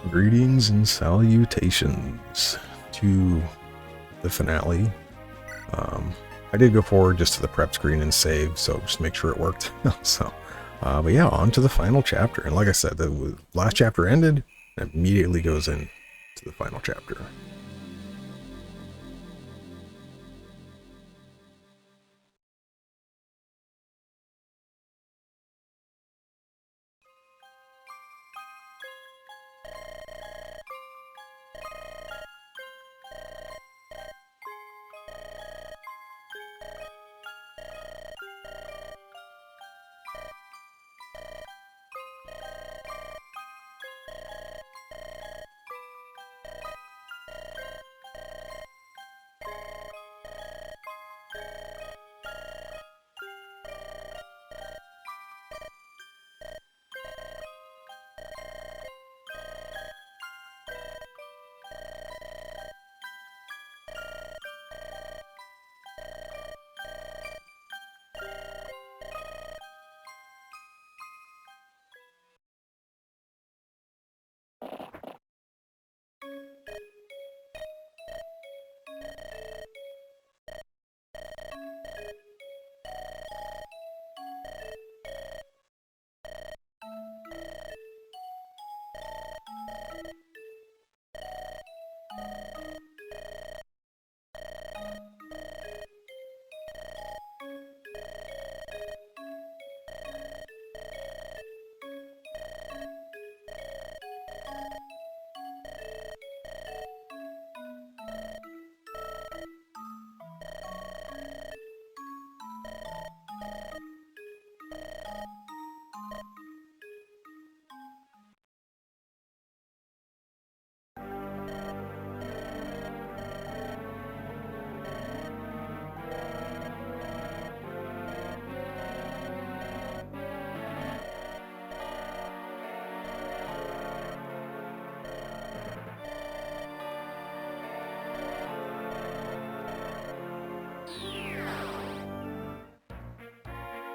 Greetings and salutations to the finale. I did go forward just to the prep screen and save, so just make sure it worked. But yeah, on to the final chapter. And like I said, the last chapter ended, and immediately goes in to the final chapter.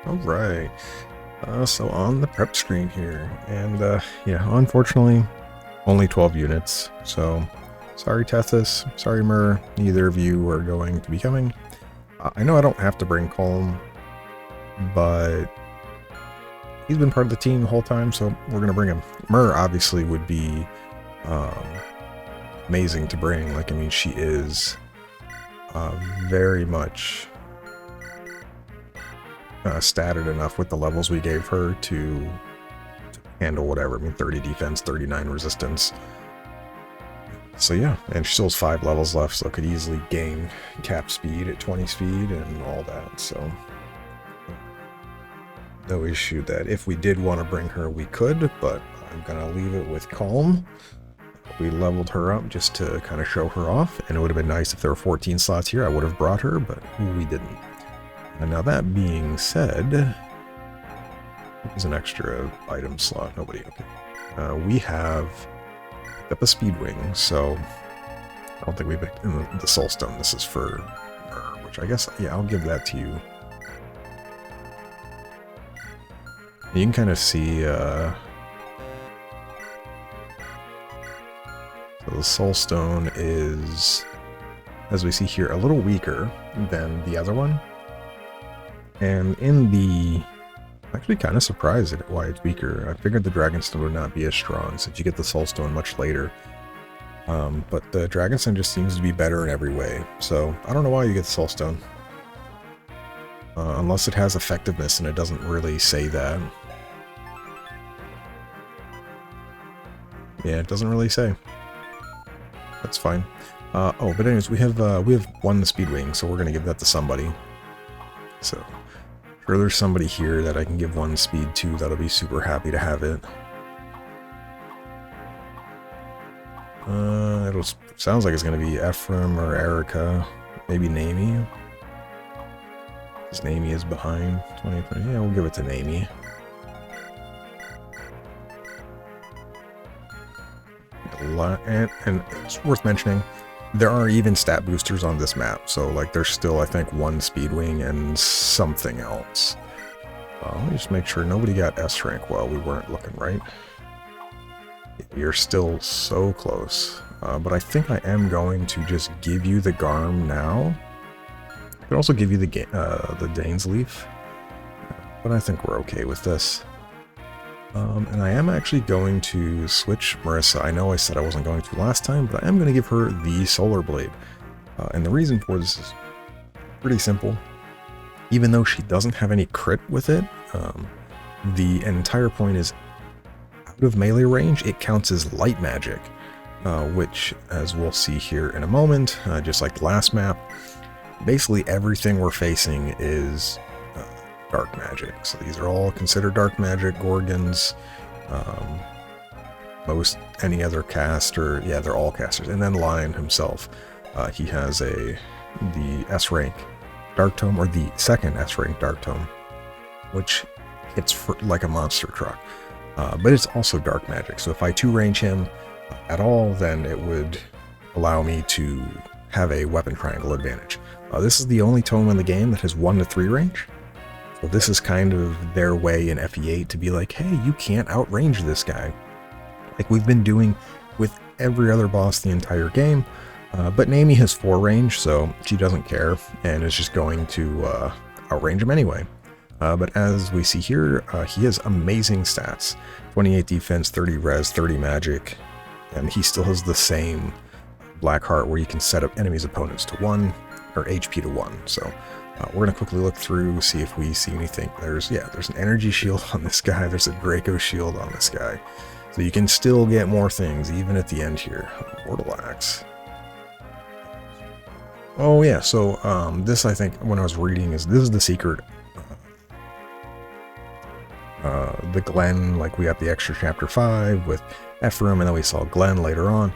Alright, so on the prep screen here, and yeah, unfortunately, only 12 units, so sorry Tethys, sorry Myrrh, neither of you are going to be coming. I know I don't have to bring Calm, but he's been part of the team the whole time, so we're going to bring him. Myrrh obviously would be amazing to bring, like, I mean, she is very much statted enough with the levels we gave her to handle whatever. I mean, 30 defense, 39 resistance. So yeah, and she still has 5 levels left, so could easily gain cap speed at 20 speed and all that, so no issue that if we did want to bring her, we could, but I'm going to leave it with Calm. We leveled her up just to kind of show her off, and it would have been nice if there were 14 slots here. I would have brought her, but we didn't. And now that being said, there's an extra item slot. Nobody, okay. We have picked up a Speedwing, so I don't think we picked in the Soulstone. This is for her, which I guess, yeah, I'll give that to you. You can kind of see, so the Soulstone is, as we see here, a little weaker than the other one. And in the, I'm actually kind of surprised at why it's weaker. I figured the Dragonstone would not be as strong since you get the Soulstone much later. But the Dragonstone just seems to be better in every way. So I don't know why you get the Soulstone. Unless it has effectiveness, and it doesn't really say that. Yeah, it doesn't really say. That's fine. Oh, but anyways, we have won the Speedwing, so we're gonna give that to somebody. So, sure, there's somebody here that I can give 1 speed to that'll be super happy to have it. It sounds like it's going to be Ephraim or Erica, maybe Nami. Because Nami is behind 2020. Yeah, we'll give it to Nami. And it's worth mentioning, there are even stat boosters on this map, so like there's still, I think, 1 Speedwing and something else. Let me just make sure nobody got S rank while we weren't looking, right? You're still so close. But I think I am going to just give you the Garm now. I could also give you the Dane's Leaf. But I think we're okay with this. And I am actually going to switch Marisa. I know I said I wasn't going to last time, but I am going to give her the Solar Blade. And the reason for this is pretty simple. Even though she doesn't have any crit with it, the entire point is out of melee range, it counts as light magic, which, as we'll see here in a moment, just like the last map, basically everything we're facing is dark magic. So these are all considered dark magic. Gorgons, most any other caster, yeah, they're all casters. And then Lion himself, he has the S rank Dark Tome, or the second S rank Dark Tome, which hits like a monster truck. But it's also dark magic. So if I 2-range him at all, then it would allow me to have a weapon triangle advantage. This is the only tome in the game that has 1 to 3 range. So this is kind of their way in FE8 to be like, hey, you can't outrange this guy. Like we've been doing with every other boss the entire game. But Naomi has 4 range, so she doesn't care and is just going to outrange him anyway. But as we see here, he has amazing stats. 28 defense, 30 res, 30 magic, and he still has the same Black Heart where you can set up enemies' opponents to 1, or HP to 1. So we're going to quickly look through, see if we see anything. There's an energy shield on this guy, there's a Draco shield on this guy. So you can still get more things, even at the end here. Mortal Axe. Oh yeah, so this, I think, when I was reading, this is the secret. The Glen, like we got the extra chapter 5 with Ephraim, and then we saw Glen later on.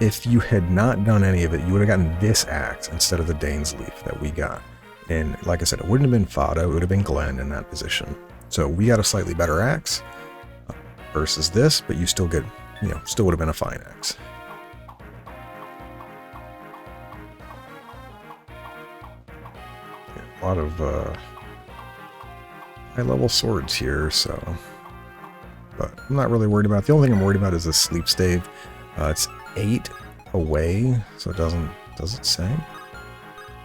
If you had not done any of it, you would have gotten this axe instead of the Dane's Leaf that we got. And like I said, it wouldn't have been Fada, it would have been Glen in that position. So we got a slightly better axe versus this, but you still get, still would have been a fine axe. A lot of high-level swords here, so... But I'm not really worried about it. The only thing I'm worried about is the sleep stave. It's 8 away, so it doesn't... Does it say?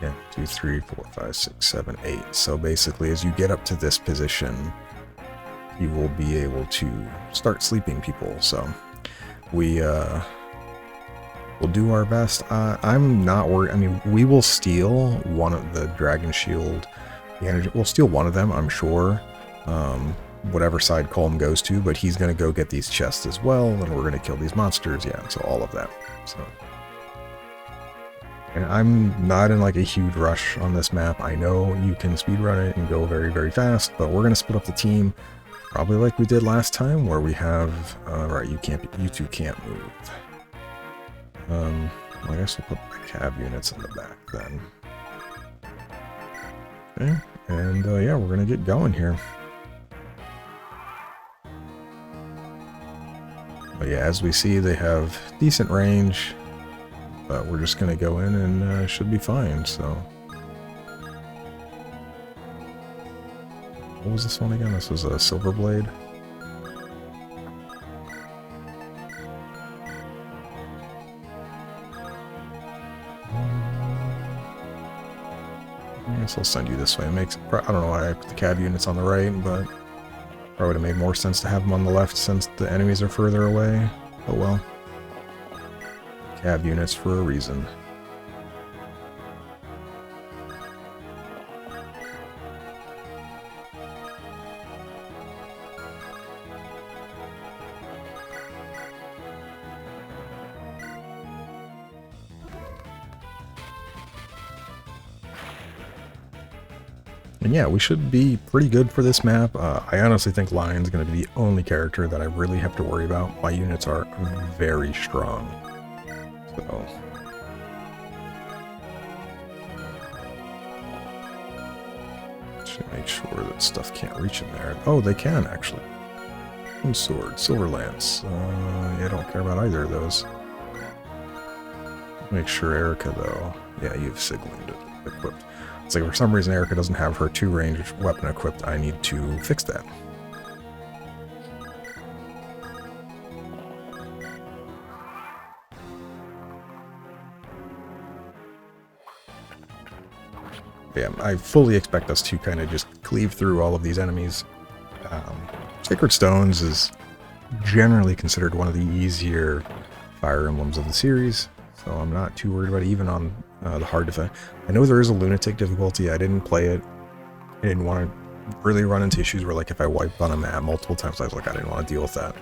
Yeah, 2, 3, 4, 5, 6, 7, 8. So basically, as you get up to this position, you will be able to start sleeping people. So we we'll do our best. I'm not worried. I mean, we will steal one of the Dragon Shield. The energy. We'll steal one of them, I'm sure. Whatever side Colm goes to, but he's going to go get these chests as well, and we're going to kill these monsters. Yeah, so all of that. So. And I'm not in like a huge rush on this map. I know you can speedrun it and go very, very fast, but we're going to split up the team, probably like we did last time, where we have, right, you two can't move. Well, I guess we'll put the cav units in the back then. Okay, and yeah, we're going to get going here. But yeah, as we see, they have decent range. But we're just going to go in and should be fine, so... What was this one again? This was a Silver Blade. I guess I'll send you this way. It makes... I don't know why I put the cab units on the right, but... Probably would have made more sense to have them on the left since the enemies are further away. Oh well. Cab units for a reason. And yeah, we should be pretty good for this map. I honestly think Lion's going to be the only character that I really have to worry about. My units are very strong. So... Should make sure that stuff can't reach in there. Oh, they can, actually. Sword, Silver Lance. Yeah, I don't care about either of those. Make sure Erica, though. Yeah, you have Siglund equipped. It's like for some reason Erica doesn't have her 2-range weapon equipped. I need to fix that. Yeah, I fully expect us to kind of just cleave through all of these enemies. Sacred Stones is generally considered one of the easier Fire Emblems of the series, so I'm not too worried about it, even on the hard defense. I know there is a lunatic difficulty. I didn't play it. I didn't want to really run into issues where, like, if I wiped on a map multiple times, I was like, I didn't want to deal with that.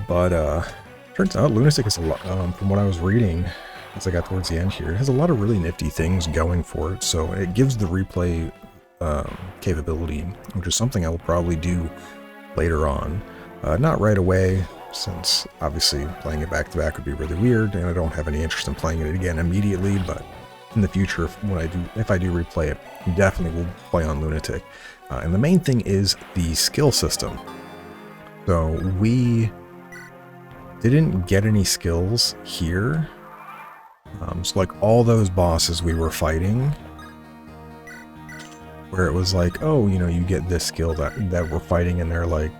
But turns out lunatic is a lot, from what I was reading as I got towards the end here, it has a lot of really nifty things going for it. So it gives the replay capability, which is something I will probably do later on. Not right away, since obviously playing it back to back would be really weird, and I don't have any interest in playing it again immediately, but in the future, if I do replay it, definitely will play on Lunatic. And the main thing is the skill system. So we didn't get any skills here. So like all those bosses we were fighting, where it was like, oh, you know, you get this skill that we're fighting, and they're like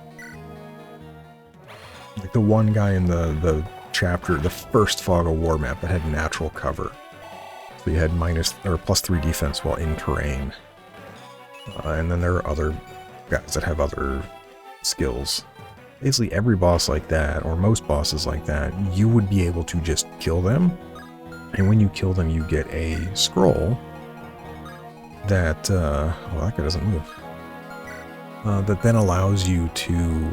the one guy in the chapter, the first Fog of War map that had natural cover. So you had +3 defense while in terrain. And then there are other guys that have other skills. Basically every boss like that, or most bosses like that, you would be able to just kill them. And when you kill them, you get a scroll that, well, that guy doesn't move. That then allows you to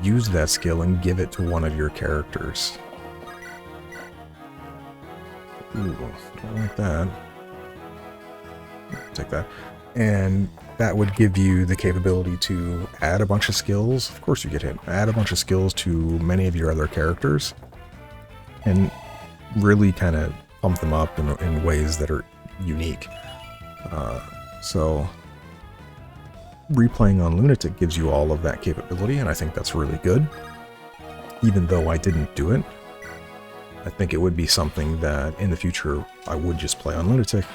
use that skill and give it to one of your characters. Ooh, don't like that. Take that. And that would give you the capability to add a bunch of skills. Of course you get hit. Add a bunch of skills to many of your other characters. And really kind of pump them up in ways that are unique. So replaying on Lunatic gives you all of that capability, and I think that's really good. Even though I didn't do it, I think it would be something that in the future I would just play on Lunatic.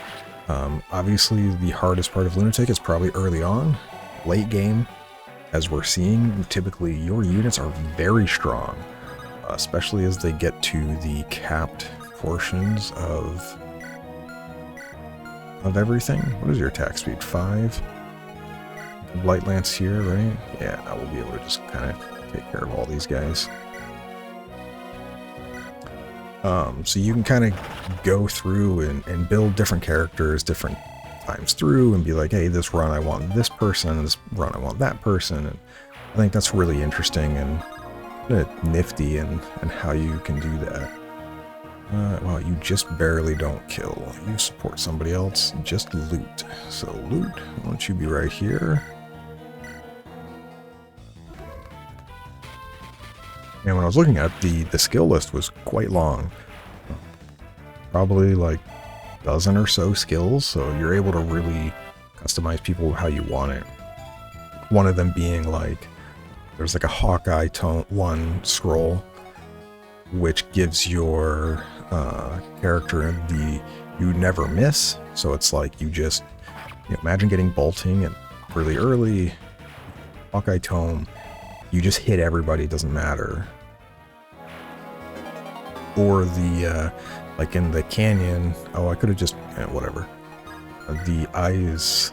Obviously the hardest part of Lunatic is probably early on. Late game, as we're seeing, typically your units are very strong, especially as they get to the capped portions of everything. What is your attack speed? 5? Light Lance here, right? Yeah, I will be able to just kind of take care of all these guys. So you can kind of go through and build different characters different times through and be like, hey, this run I want this person, this run I want that person. And I think that's really interesting and nifty and how you can do that. Well, you just barely don't kill. You support somebody else, just loot. So loot, why don't you be right here? And when I was looking at it, the skill list was quite long. Probably like a dozen or so skills, so you're able to really customize people how you want it. One of them being like, there's like a Hawkeye tone 1 scroll, which gives your character the you never miss. So it's like you just, you know, imagine getting bolting and really early, Hawkeye tome, you just hit everybody, it doesn't matter. Or the, like in the canyon, oh, I could have just, whatever. The eyes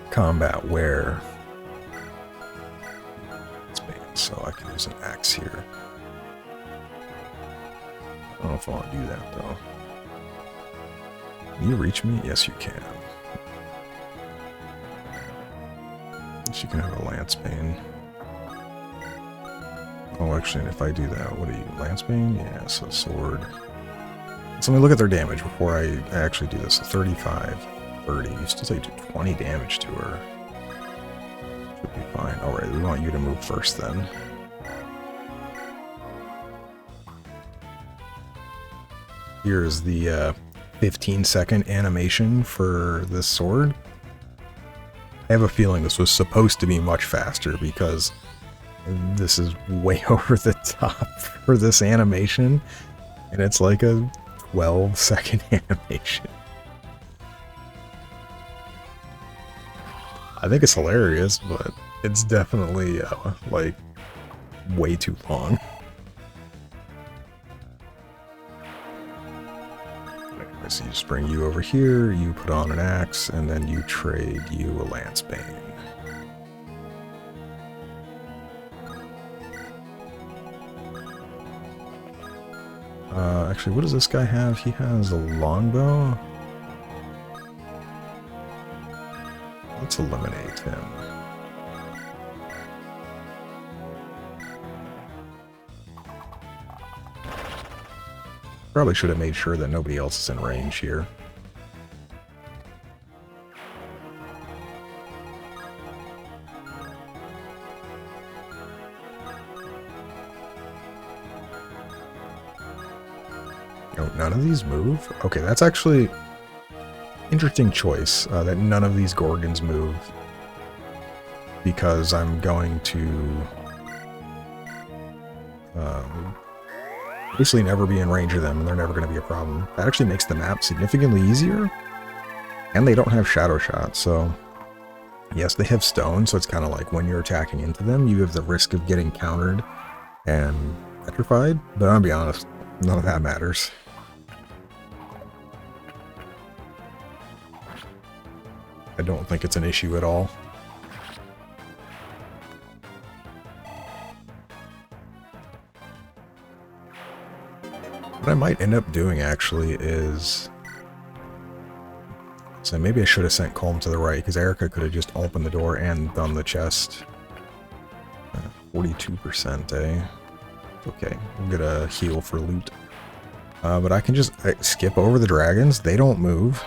combat where, so I can use an axe here. I don't know if I want to do that though. Can you reach me? Yes, you can. You can have a lance bane. Oh, actually, if I do that, what are you, lance bane? Yeah, so sword. So let me look at their damage before I actually do this. So 35, 30. You still take 20 damage to her. Should be fine. Alright, we want you to move first then. Here's the 15-second animation for this sword. I have a feeling this was supposed to be much faster because this is way over the top for this animation, and it's like a 12-second animation. I think it's hilarious, but it's definitely like way too long. just bring you over here, you put on an axe, and then you trade you a lance bane. Actually, what does this guy have? He has a longbow. Let's eliminate him. Probably should have made sure that nobody else is in range here. Oh, none of these move? Okay, that's actually interesting choice, that none of these gorgons move. Because I'm going to basically never be in range of them, and they're never going to be a problem. That actually makes the map significantly easier. And they don't have shadowshot, so yes, they have stone, so it's kind of like when you're attacking into them, you have the risk of getting countered and petrified, but I'll be honest, none of that matters. I don't think it's an issue at all. What I might end up doing actually is... So maybe I should have sent Colm to the right, because Erica could have just opened the door and done the chest. 42%, eh? Okay, we'll get a heal for loot. But I can just skip over the dragons, they don't move.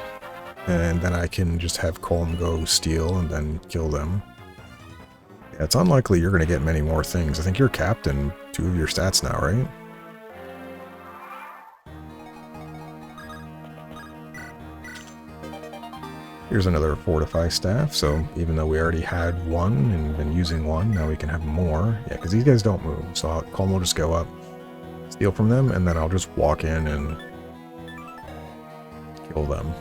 And then I can just have Colm go steal and then kill them. Yeah, it's unlikely you're going to get many more things. I think you're capped in 2 of your stats now, right? Here's another Fortify staff, so even though we already had one and been using one, now we can have more. Yeah, because these guys don't move, so Colm will just go up, steal from them, and then I'll just walk in and kill them.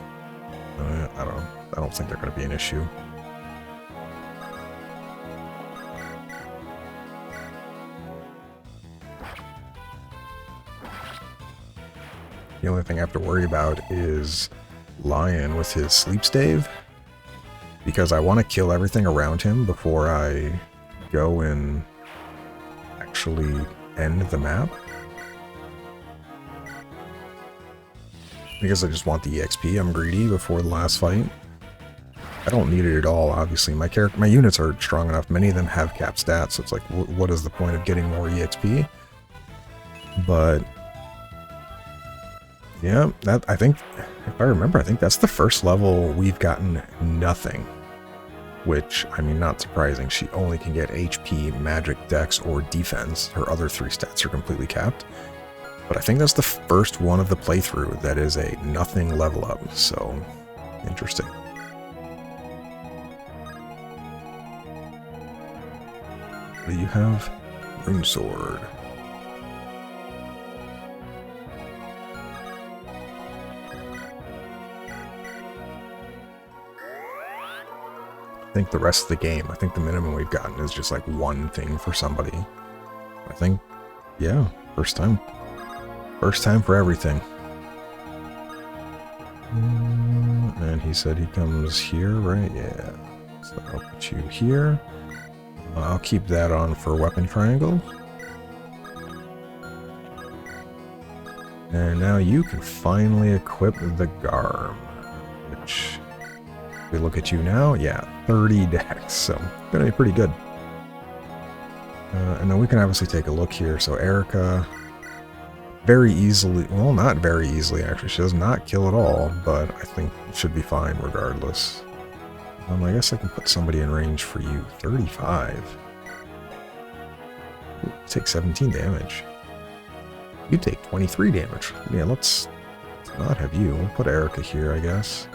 I don't think they're going to be an issue. The only thing I have to worry about is Lion with his sleep stave, because I want to kill everything around him before I go and actually end the map. Because I just want the EXP, I'm greedy before the last fight. I don't need it at all, obviously. My units are strong enough. Many of them have cap stats, so it's like, what is the point of getting more EXP? But yeah, that, I think, if I remember, I think that's the first level we've gotten nothing. Which, I mean, not surprising. She only can get HP, magic, dex, or defense. Her other 3 stats are completely capped. But I think that's the first one of the playthrough that is a nothing level up, so interesting. What do you have? Rune Sword. I think the rest of the game, I think the minimum we've gotten is just like one thing for somebody. I think, yeah, first time. First time for everything. And he said he comes here, right? Yeah. So I'll put you here. I'll keep that on for weapon triangle. And now you can finally equip the Garm. Which, if we look at you now, yeah, 30 dex. So, gonna be pretty good. And then we can obviously take a look here. So Erica... very easily, well, not very easily actually, she does not kill at all, but I think it should be fine regardless. I guess I can put somebody in range for you. 35. Ooh, take 17 damage. You take 23 damage. Yeah, let's not have you. We'll put Erica here, I guess.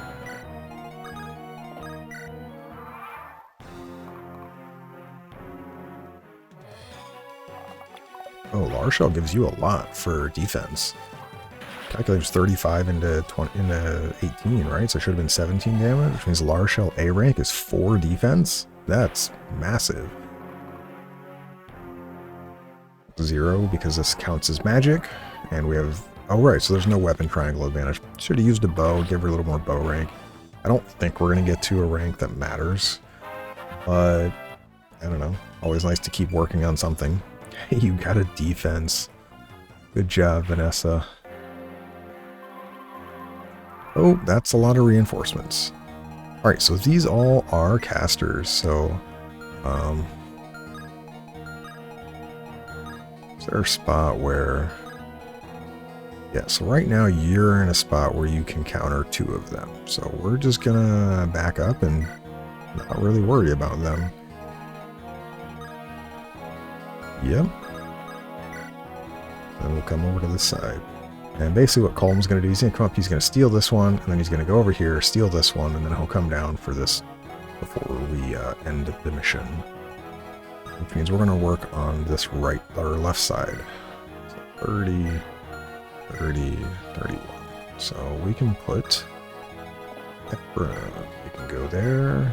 Oh, Larshell gives you a lot for defense. Calculator's 35 into 18, right? So it should have been 17 damage, which means Larshell A rank is 4 defense. That's massive. 0 because this counts as magic, and we have Oh, right, so there's no weapon triangle advantage. Should have used a bow, give her a little more bow rank. I don't think we're going to get to a rank that matters. But, I don't know. Always nice to keep working on something. Hey, you got a defense. Good job, Vanessa. Oh, that's a lot of reinforcements. Alright, so these all are casters, so... is there a spot where... Yeah, so right now you're in a spot where you can counter 2 of them. So we're just gonna back up and not really worry about them. Yep. Then we'll come over to this side. And basically what Colm's going to do, he's going to come up, he's going to steal this one, and then he's going to go over here, steal this one, and then he'll come down for this before we end the mission. Which means we're going to work on this right, or left side. So 30, 30, 31. So we can put... we can go there.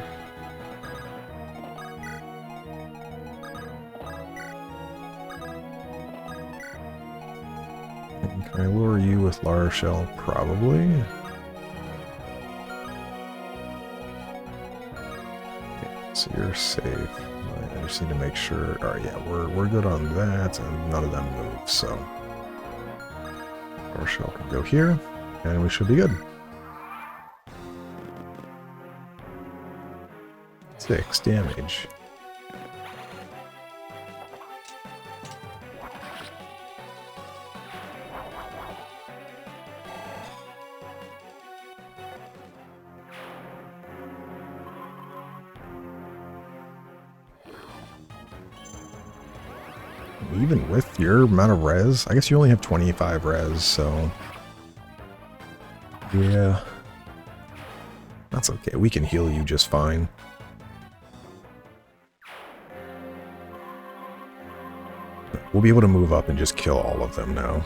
Can I lure you with Lara Shell? Probably. Okay, so you're safe. I just need to make sure. Alright, yeah, we're good on that, and none of them move, so Lara Shell can go here, and we should be good. 6 damage. Even with your amount of res, I guess you only have 25 res, so yeah, that's okay. We can heal you just fine. We'll be able to move up and just kill all of them now.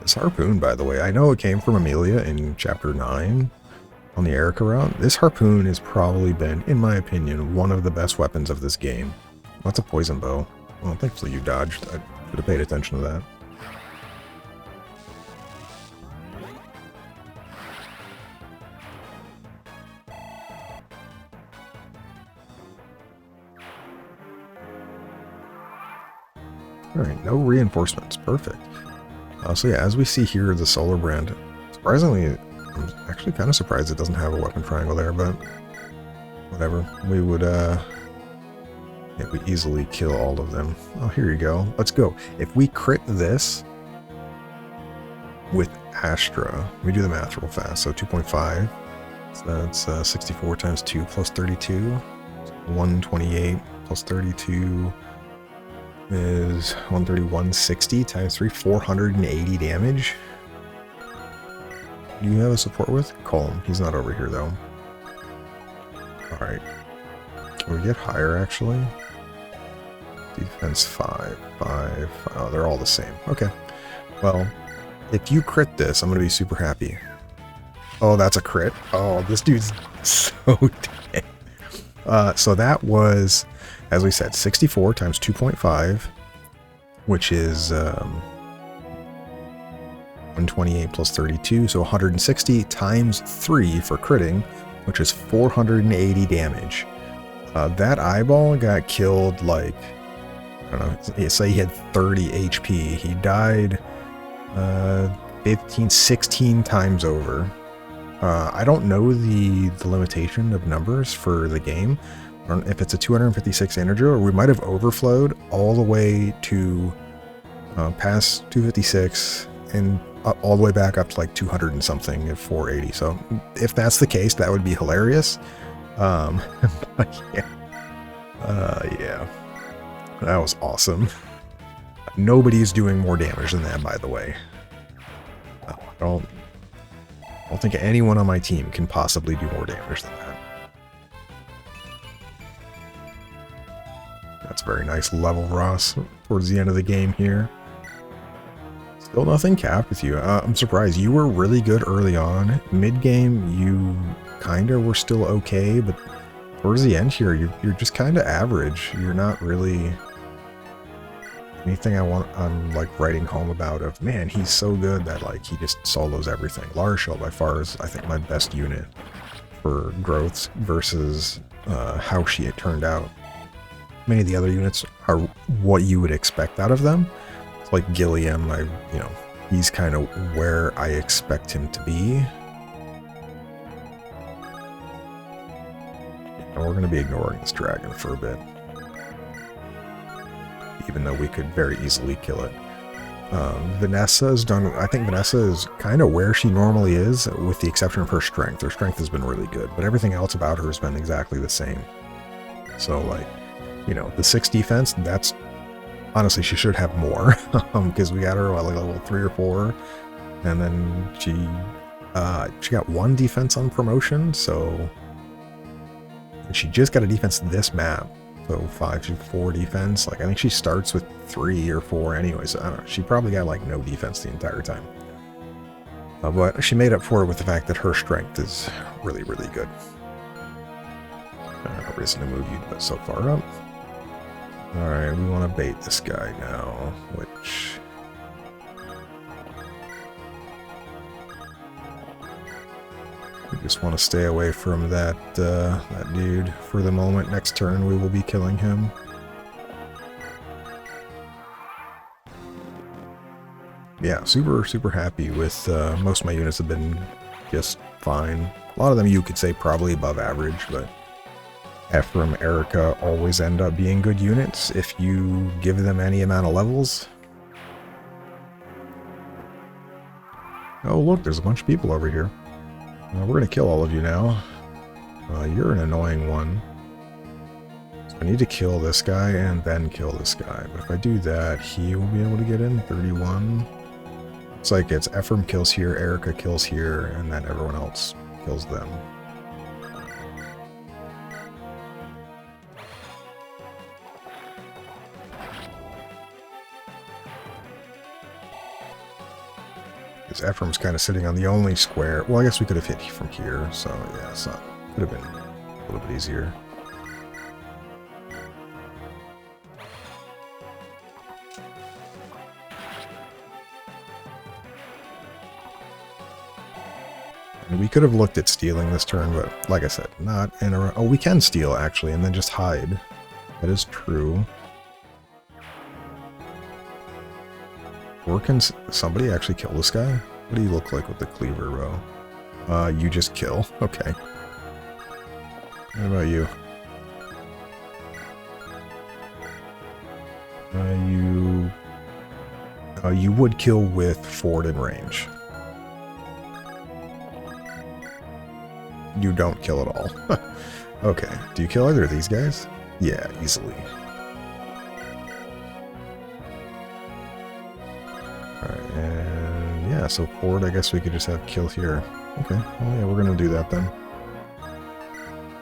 This harpoon, by the way, I know it came from Amelia in Chapter 9 on the Erica route. This harpoon has probably been, in my opinion, one of the best weapons of this game. That's a poison bow. Well, thankfully you dodged. I should have paid attention to that. Alright, no reinforcements. Perfect. So yeah, as we see here, the solar brand, surprisingly, I'm actually kind of surprised it doesn't have a weapon triangle there, but whatever. We would, yeah, we easily kill all of them. Oh, here you go. Let's go. If we crit this with Astra, we do the math real fast. So 2.5, so that's 64 times 2 plus 32, 128 plus 32 is 130, times 3, 480 damage. Do you have a support with? Colm. He's not over here though. Alright. Can we get higher actually? Defense 5, 5. Oh, they're all the same. Okay. Well, if you crit this, I'm going to be super happy. Oh, that's a crit. Oh, this dude's so dead. So that was, as we said, 64 times 2.5, which is 128 plus 32, so 160 times 3 for critting, which is 480 damage. That eyeball got killed like, I don't know, say he had 30 HP. He died 15, 16 times over. I don't know the limitation of numbers for the game. I don't know if it's a 256 integer, or we might have overflowed all the way to past 256 and all the way back up to like 200 and something at 480. So if that's the case, that would be hilarious. But yeah. Yeah. That was awesome. Nobody's doing more damage than that, by the way. I don't think anyone on my team can possibly do more damage than that. That's very nice level, Ross, towards the end of the game here. Still nothing capped with you. I'm surprised. You were really good early on. Mid-game, you kinda were still okay, but towards the end here, you're just kind of average. You're not really anything I'm like writing home about of, man, he's so good that like he just solos everything. Larshel by far is, I think, my best unit for growths versus how she had turned out. Many of the other units are what you would expect out of them. It's like Gilliam, he's kind of where I expect him to be. And we're going to be ignoring this dragon for a bit, even though we could very easily kill it. Vanessa's done, I think Vanessa is kind of where she normally is, with the exception of her strength. Her strength has been really good, but everything else about her has been exactly the same. So, like, the 6 defense, that's, honestly, she should have more, because we got her, like, level 3 or 4, and then she got 1 defense on promotion, so she just got a defense this map. So 5 to 4 defense. Like, I think she starts with 3 or 4 anyways. I don't know. She probably got like no defense the entire time. But she made up for it with the fact that her strength is really, really good. No reason to move you so far up. Alright, we want to bait this guy now, which... we just want to stay away from that dude for the moment. Next turn we will be killing him. Yeah, super happy with most of my units have been just fine. A lot of them you could say probably above average, but Ephraim, Erica always end up being good units if you give them any amount of levels. Oh look, there's a bunch of people over here. We're going to kill all of you now. You're an annoying one. So I need to kill this guy and then kill this guy. But if I do that, he will be able to get in. 31. It's like it's Ephraim kills here, Erica kills here, and then everyone else kills them. Ephraim's kind of sitting on the only square. Well, I guess we could have hit from here, so yeah, it's not, could have been a little bit easier. And we could have looked at stealing this turn, but like I said, not in a... Oh, we can steal, actually, and then just hide. That is true. Or can somebody actually kill this guy? What do you look like with the cleaver bow? You just kill. Okay. What about you? You would kill with forward and range. You don't kill at all. Okay. Do you kill either of these guys? Yeah, easily. Alright, and yeah, so forward, I guess we could just have kill here. Okay, well, yeah, we're gonna do that then.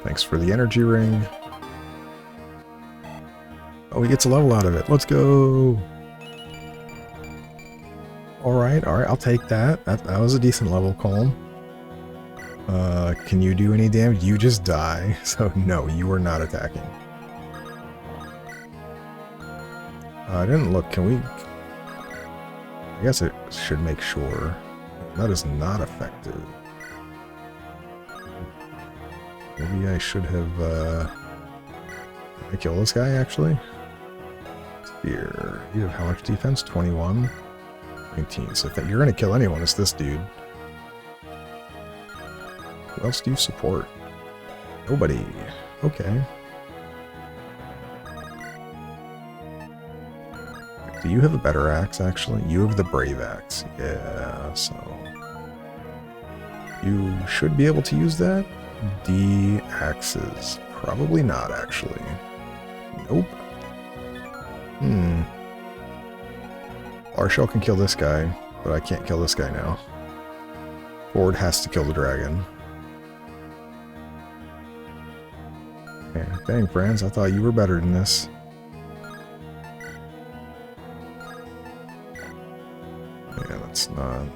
Thanks for the energy ring. Oh, he gets a level out of it. Let's go! Alright, I'll take that. That was a decent level, Calm. Can you do any damage? You just die, so no, you are not attacking. I didn't look, can we... I guess it should make sure. That is not effective. Maybe I should have, Can I kill this guy, actually? Here. You have how much defense? 21? 19. So if you're gonna kill anyone, it's this dude. Who else do you support? Nobody. Okay. Do you have a better axe, actually? You have the brave axe. Yeah, so... you should be able to use that. D axes. Probably not, actually. Nope. Arshel can kill this guy, but I can't kill this guy now. Ford has to kill the dragon. Yeah, dang, friends, I thought you were better than this. Yeah, that's not...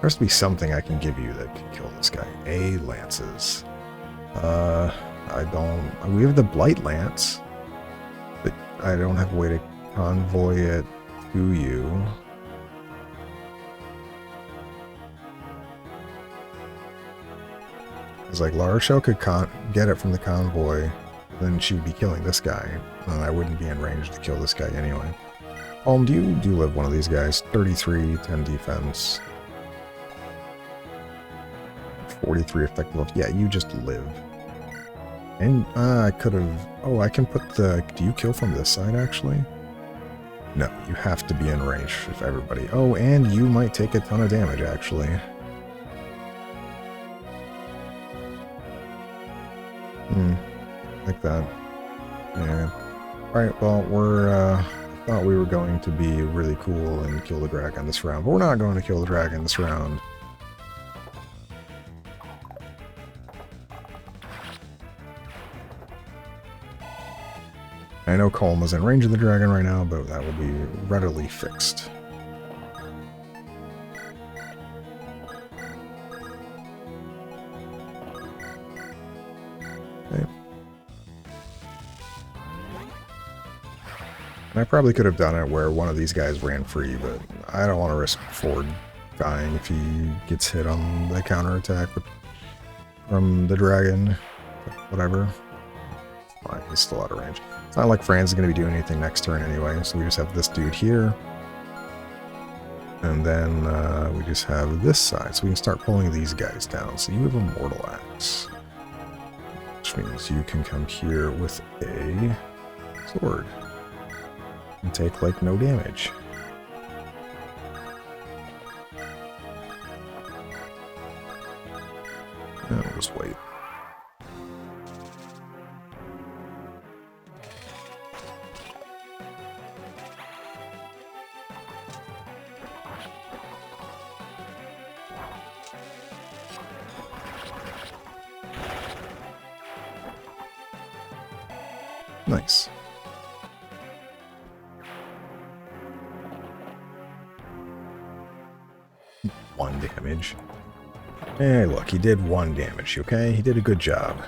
has to be something I can give you that can kill this guy. A lances. I don't... We have the Blight Lance, but I don't have a way to convoy it to you. It's like Marisa could get it from the convoy, then she would be killing this guy, and I wouldn't be in range to kill this guy anyway. Do you live one of these guys? 33, 10 defense. 43 effective. Yeah, you just live. And I could have... Oh, I can put the... Do you kill from this side, actually? No, you have to be in range with everybody. Oh, and you might take a ton of damage, actually. Like that. Yeah. Alright, well, I thought we were going to be really cool and kill the dragon this round, but we're not going to kill the dragon this round. I know Colm is in range of the dragon right now, but that will be readily fixed. Okay. And I probably could have done it where one of these guys ran free, but I don't want to risk Ford dying if he gets hit on the counterattack from the dragon. Whatever. Fine, he's still out of range. It's not like Fran's going to be doing anything next turn anyway, so we just have this dude here. And then we just have this side, so we can start pulling these guys down. So you have a Mortal Axe, which means you can come here with a sword and take, like, no damage. And we'll just wait. Nice. One damage. Hey, look, he did 1 damage, okay? He did a good job.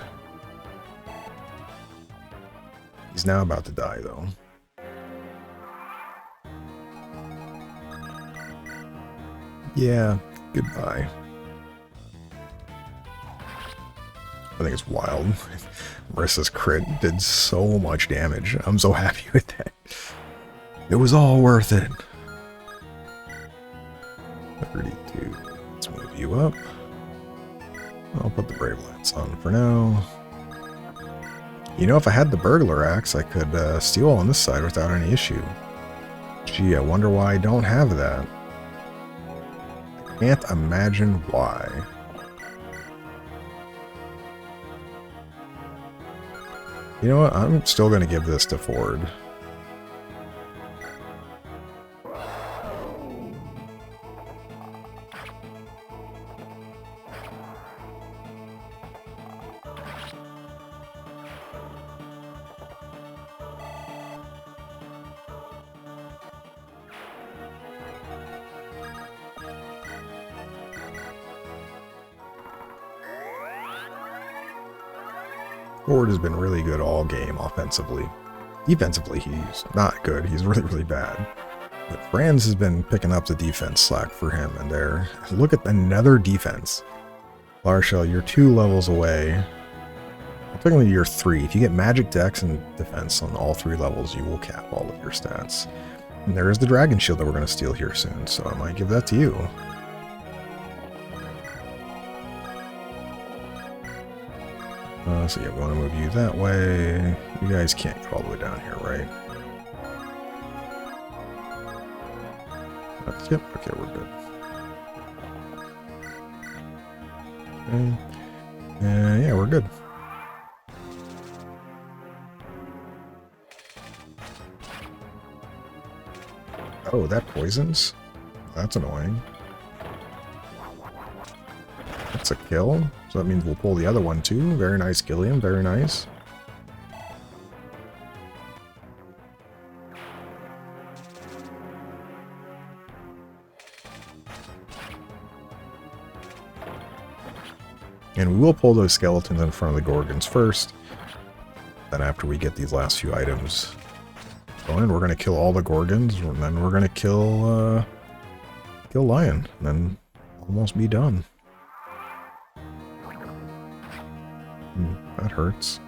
He's now about to die, though. Yeah, goodbye. I think it's wild. Marisa's crit did so much damage. I'm so happy with that. It was all worth it. 32. Let's move you up. I'll put the Brave Lance on for now. You know, if I had the Burglar Axe, I could steal on this side without any issue. Gee, I wonder why I don't have that. I can't imagine why. You know what? I'm still going to give this to Ford. Ford has been really good all game offensively. Defensively, he's not good. He's really, really bad. But Franz has been picking up the defense slack for him, and there. Look at another defense. Marisa, you're 2 levels away. Technically, you're 3. If you get magic, dex, and defense on all 3 levels, you will cap all of your stats. And there is the dragon shield that we're going to steal here soon, so I might give that to you. So yeah, we want to move you that way. You guys can't get all the way down here, right? Yep, okay, we're good. Okay. Yeah, we're good. Oh, that poisons? That's annoying. That's a kill. So that means we'll pull the other one too. Very nice, Gilliam. Very nice. And we will pull those skeletons in front of the gorgons first. Then after we get these last few items going, we're going to kill all the gorgons, and then we're going to kill Lion, and then almost be done. That hurts.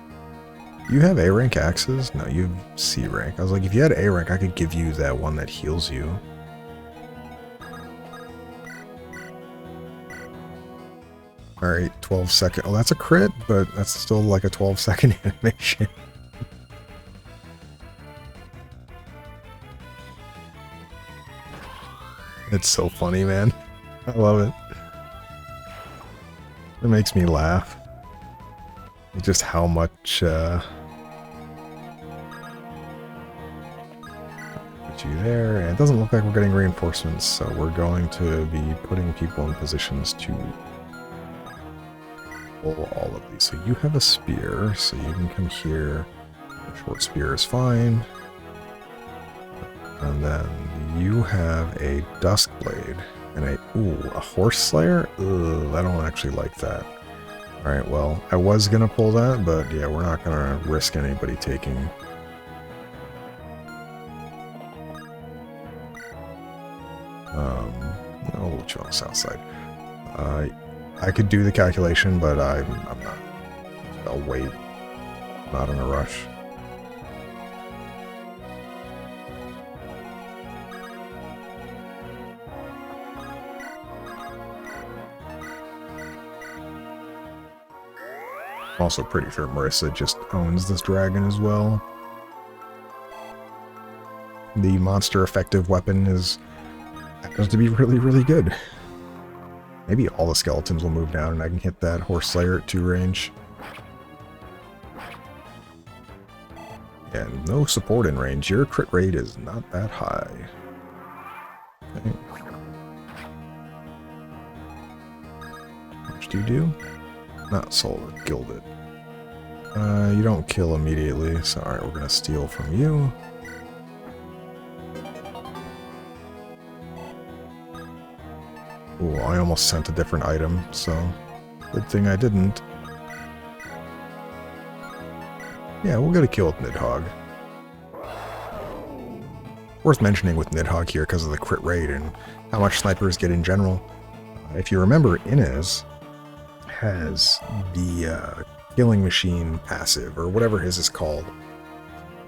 You have A rank axes? No, you have C rank. I was like, if you had A rank, I could give you that one that heals you. Alright, 12-second. Oh, that's a crit, but that's still like a 12-second animation. It's so funny, man. I love it. It makes me laugh. Just how much, put you there, and it doesn't look like we're getting reinforcements, so we're going to be putting people in positions to pull all of these. So you have a spear, so you can come here. A short spear is fine. And then you have a dusk blade and a horse slayer? Ugh, I don't actually like that. Alright, well, I was gonna pull that, but yeah, we're not gonna risk anybody taking. No, we'll chill on the south side. I could do the calculation, but I'm not. I'll wait. Not in a rush. I'm also pretty sure Marisa just owns this dragon as well. The monster effective weapon happens to be really, really good. Maybe all the skeletons will move down and I can hit that horse slayer at 2 range. And no support in range. Your crit rate is not that high. Okay. How much do you do? Not sold, gilded. You don't kill immediately, so alright, we're gonna steal from you. Ooh, I almost sent a different item, so good thing I didn't. Yeah, we'll get a kill with Nidhogg. Worth mentioning with Nidhogg here because of the crit rate and how much snipers get in general. If you remember, Inez has the killing machine passive, or whatever his is called,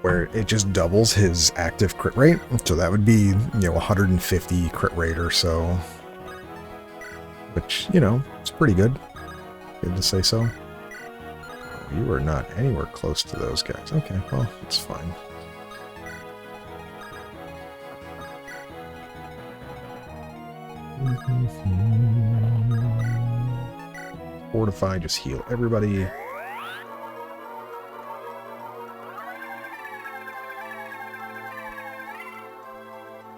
where it just doubles his active crit rate. So that would be, 150 crit rate or so. Which, it's pretty good. Good to say so. You are not anywhere close to those guys. Okay, well, it's fine. Fortify, just heal everybody.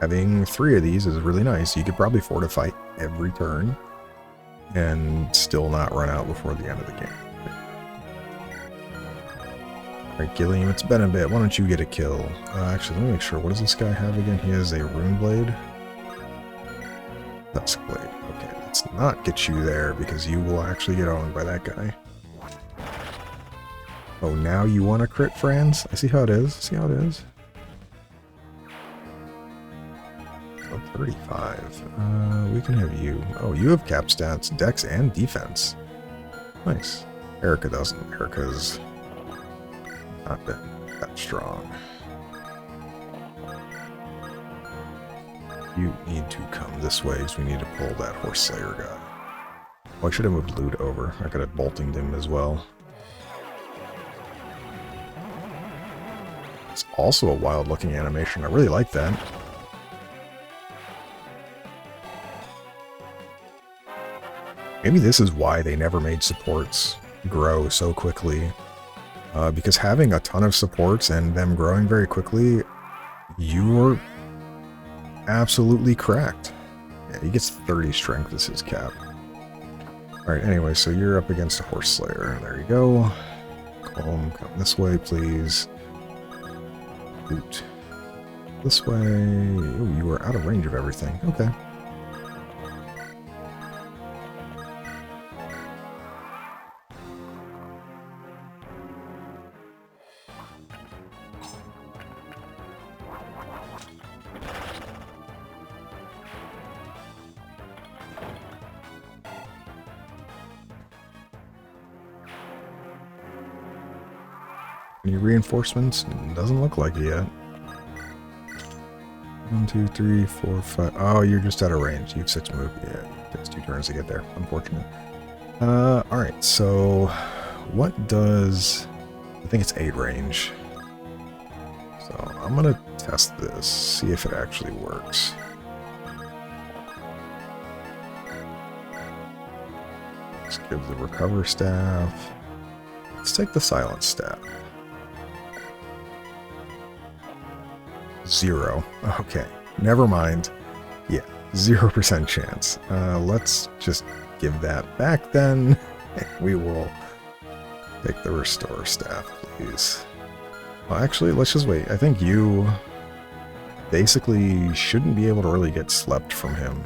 Having 3 of these is really nice. You could probably fortify every turn and still not run out before the end of the game. Alright, Gilliam, it's been a bit. Why don't you get a kill? Actually, let me make sure. What does this guy have again? He has a rune blade. Dusk blade. Okay, let's not get you there because you will actually get owned by that guy. Oh, now you want a crit, Franz? I see how it is. See how it is. Oh, 35. We can have you. Oh, you have cap stats, dex, and defense. Nice. Erica doesn't. Erica's not that strong. You need to come this way because we need to pull that horse slayer guy. Oh, I should have moved loot over. I could have bolted him as well. It's also a wild looking animation. I really like that. Maybe this is why they never made supports grow so quickly. Because having a ton of supports and them growing very quickly, you're absolutely cracked. Yeah, he gets 30 strength as his cap. Alright, anyway, so you're up against a horse slayer. There you go. Come this way, please. Boot. This way. Oh, you are out of range of everything. Okay. Any reinforcements? Doesn't look like it yet. 1, 2, 3, 4, 5. Oh, you're just out of range. You have 6 move. Yeah, it takes 2 turns to get there. Unfortunate. Alright, so what does... I think it's 8 range. So I'm gonna test this, see if it actually works. Let's give the recover staff. Let's take the silence staff. 0. Okay, never mind. Yeah, 0% chance. Let's just give that back then. We will take the restore staff, please. Well, actually, let's just wait. I think you basically shouldn't be able to really get slept from him.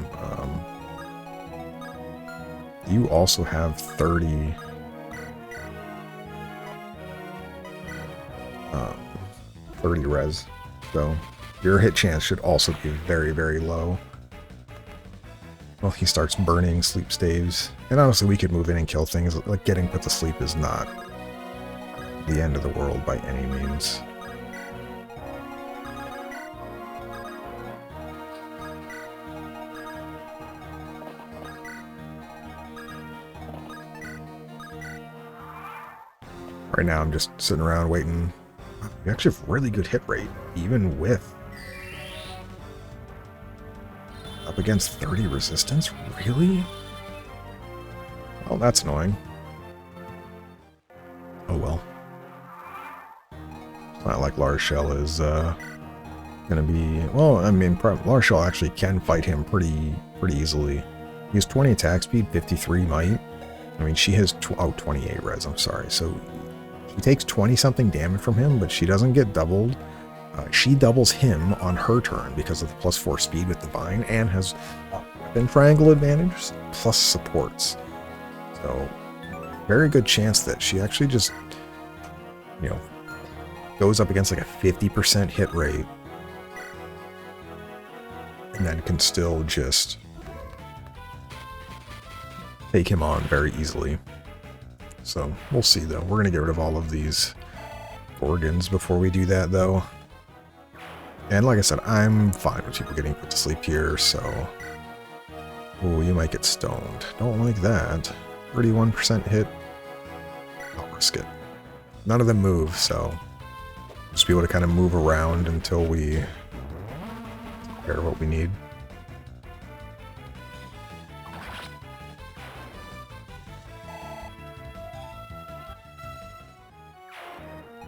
You also have 30 res, so your hit chance should also be very, very low. Well, he starts burning sleep staves, and honestly, we could move in and kill things. Like, getting put to sleep is not the end of the world by any means. Right now, I'm just sitting around waiting. We actually have really good hit rate, even with up against 30 resistance. Really? Well, that's annoying. Oh well. It's not like Lars Shell is gonna be... Well, I mean, Lars Shell actually can fight him pretty easily. He has 20 attack speed, 53 might. I mean, she has 28 res. I'm sorry. So he takes 20-something damage from him, but she doesn't get doubled. She doubles him on her turn because of the +4 speed with Divine, and has weapon triangle advantage plus supports. So, very good chance that she actually just, you know, goes up against like a 50% hit rate, and then can still just take him on very easily. So, we'll see though. We're going to get rid of all of these gorgons before we do that though. And like I said, I'm fine with people getting put to sleep here, so... Ooh, you might get stoned. Don't like that. 31% hit. I'll risk it. None of them move, so... Just be able to kind of move around until we... take care of what we need.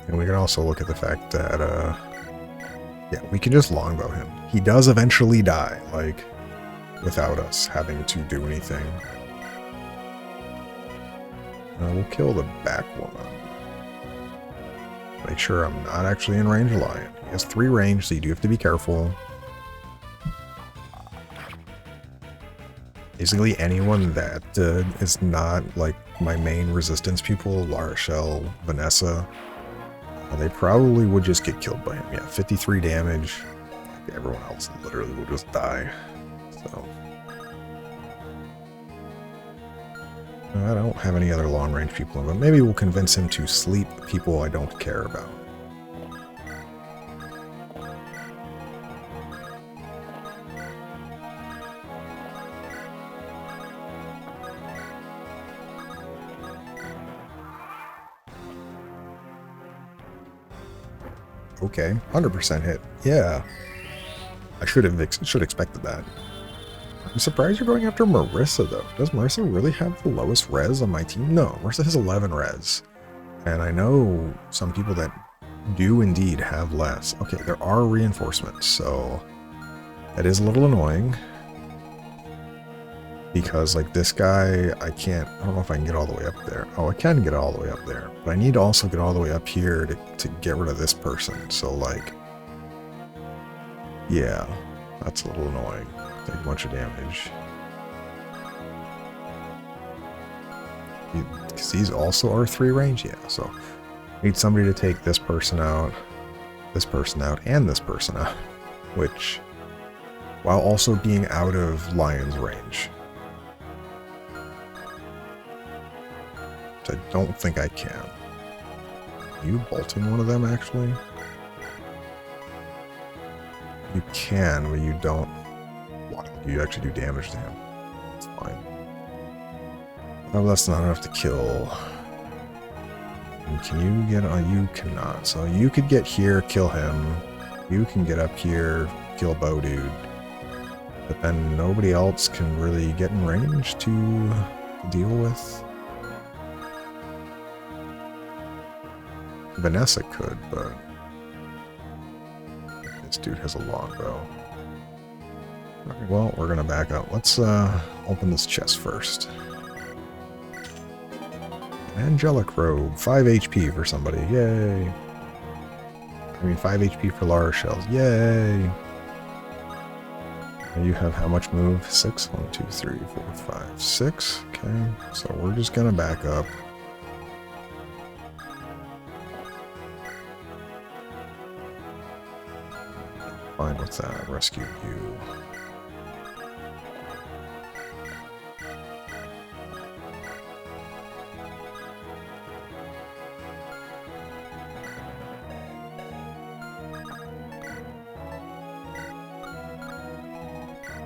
And we can also look at the fact that, yeah, we can just longbow him. He does eventually die, like, without us having to do anything. We'll kill the back one. Make sure I'm not actually in range of Lion. He has 3 range, so you do have to be careful. Basically, anyone that is not, like, my main resistance people, Larshell, Vanessa, they probably would just get killed by him. Yeah, 53 damage. Everyone else literally will just die. So I don't have any other long-range people, but maybe we'll convince him to sleep people I don't care about. Okay, 100% hit. Yeah, I should have expected that. I'm surprised you're going after Marisa, though. Does Marisa really have the lowest res on my team? No, Marisa has 11 res. And I know some people that do indeed have less. Okay, there are reinforcements, so that is a little annoying. Because, like, this guy, I don't know if I can get all the way up there. Oh, I can get all the way up there. But I need to also get all the way up here to get rid of this person. So, like, yeah, that's a little annoying. Take a bunch of damage. Because these also are 3 range? Yeah, so need somebody to take this person out, and this person out. Which, while also being out of Lion's range. I don't think I can. You bolting one of them, actually? You can, but you don't. You actually do damage to him. It's fine. Oh, that's not enough to kill. And can you get on? You cannot. So you could get here, kill him. You can get up here, kill Bow Dude. But then nobody else can really get in range to deal with. Vanessa could, but this dude has a longbow. Okay, well, we're gonna back up. Let's open this chest first. Angelic robe, 5 HP for somebody, yay! I mean 5 HP for Lara shells, yay! You have how much move? 6? 1, 2, 3, 4, 5, 6. Okay, so we're just gonna back up. Fine, what's that? Rescue you.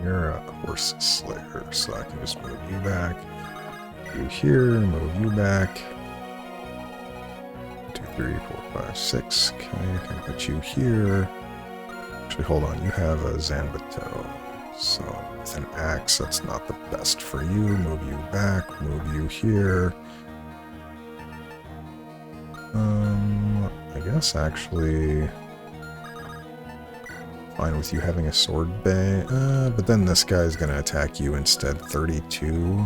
You're a horse slayer, so I can just move you back. You here, move you back. 2, 3, 4, 5, 6. Okay, I can put you here. Actually, hold on. You have a Zanbato. So, with an axe, that's not the best for you. Move you back. Move you here. I guess actually fine with you having a sword bay. But then this guy's gonna attack you instead. 32.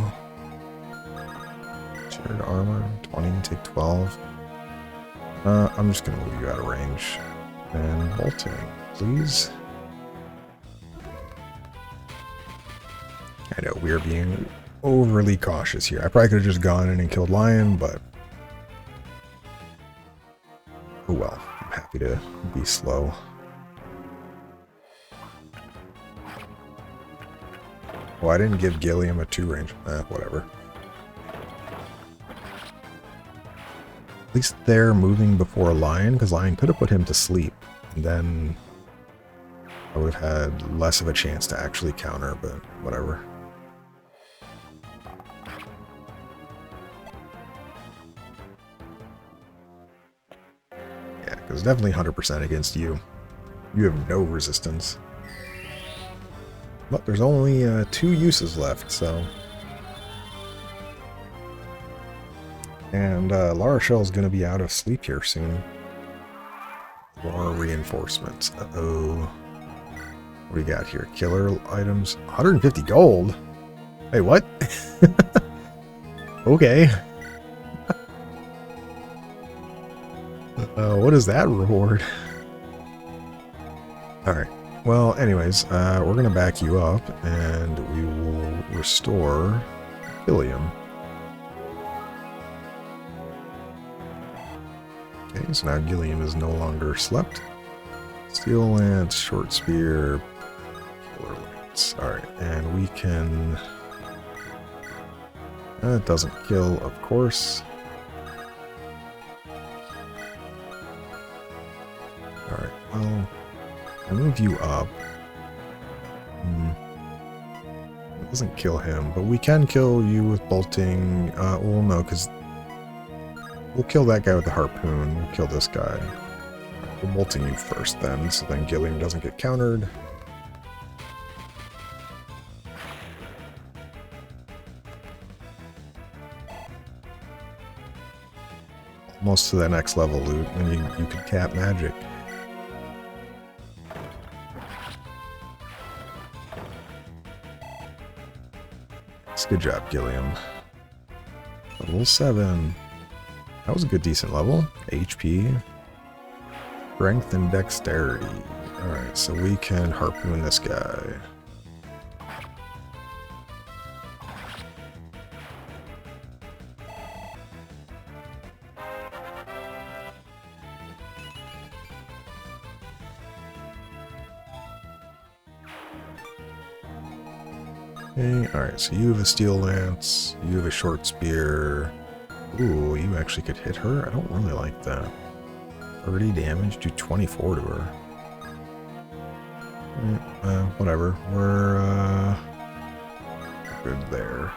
Shared armor. 20. Take 12. I'm just gonna move you out of range. And bolting, please. I know, we're being overly cautious here. I probably could have just gone in and killed Lion, but oh well. I'm happy to be slow. Well, I didn't give Gilliam a 2 range. Whatever. At least they're moving before Lion, because Lion could have put him to sleep, and then I would have had less of a chance to actually counter, but whatever. Yeah, because definitely 100% against you. You have no resistance. But there's only 2 uses left, so... And Lara Shell's going to be out of sleep here soon. More reinforcements. Uh-oh. What do we got here? Killer items. 150 gold? Hey, what? Okay. What is that reward? Alright. Well, anyways, we're going to back you up, and we will restore Gilliam. Okay, so now Gilliam is no longer slept. Steel Lance, Short Spear, Killer Lance. Alright, and we can... That doesn't kill, of course. Alright, well... I move you up. It doesn't kill him, but we can kill you with bolting. Well, no, because we'll kill that guy with the harpoon. We'll kill this guy. We're bolting you first then, so then Gilliam doesn't get countered. Almost to the next level loot, and you could cap magic. Good job, Gilliam. Level 7. That was a good, decent level. HP. Strength and dexterity. Alright, so we can harpoon this guy. Okay, alright, so you have a steel lance, you have a short spear. Ooh, you actually could hit her? I don't really like that. 30 damage, do 24 to her. Whatever. We're good there.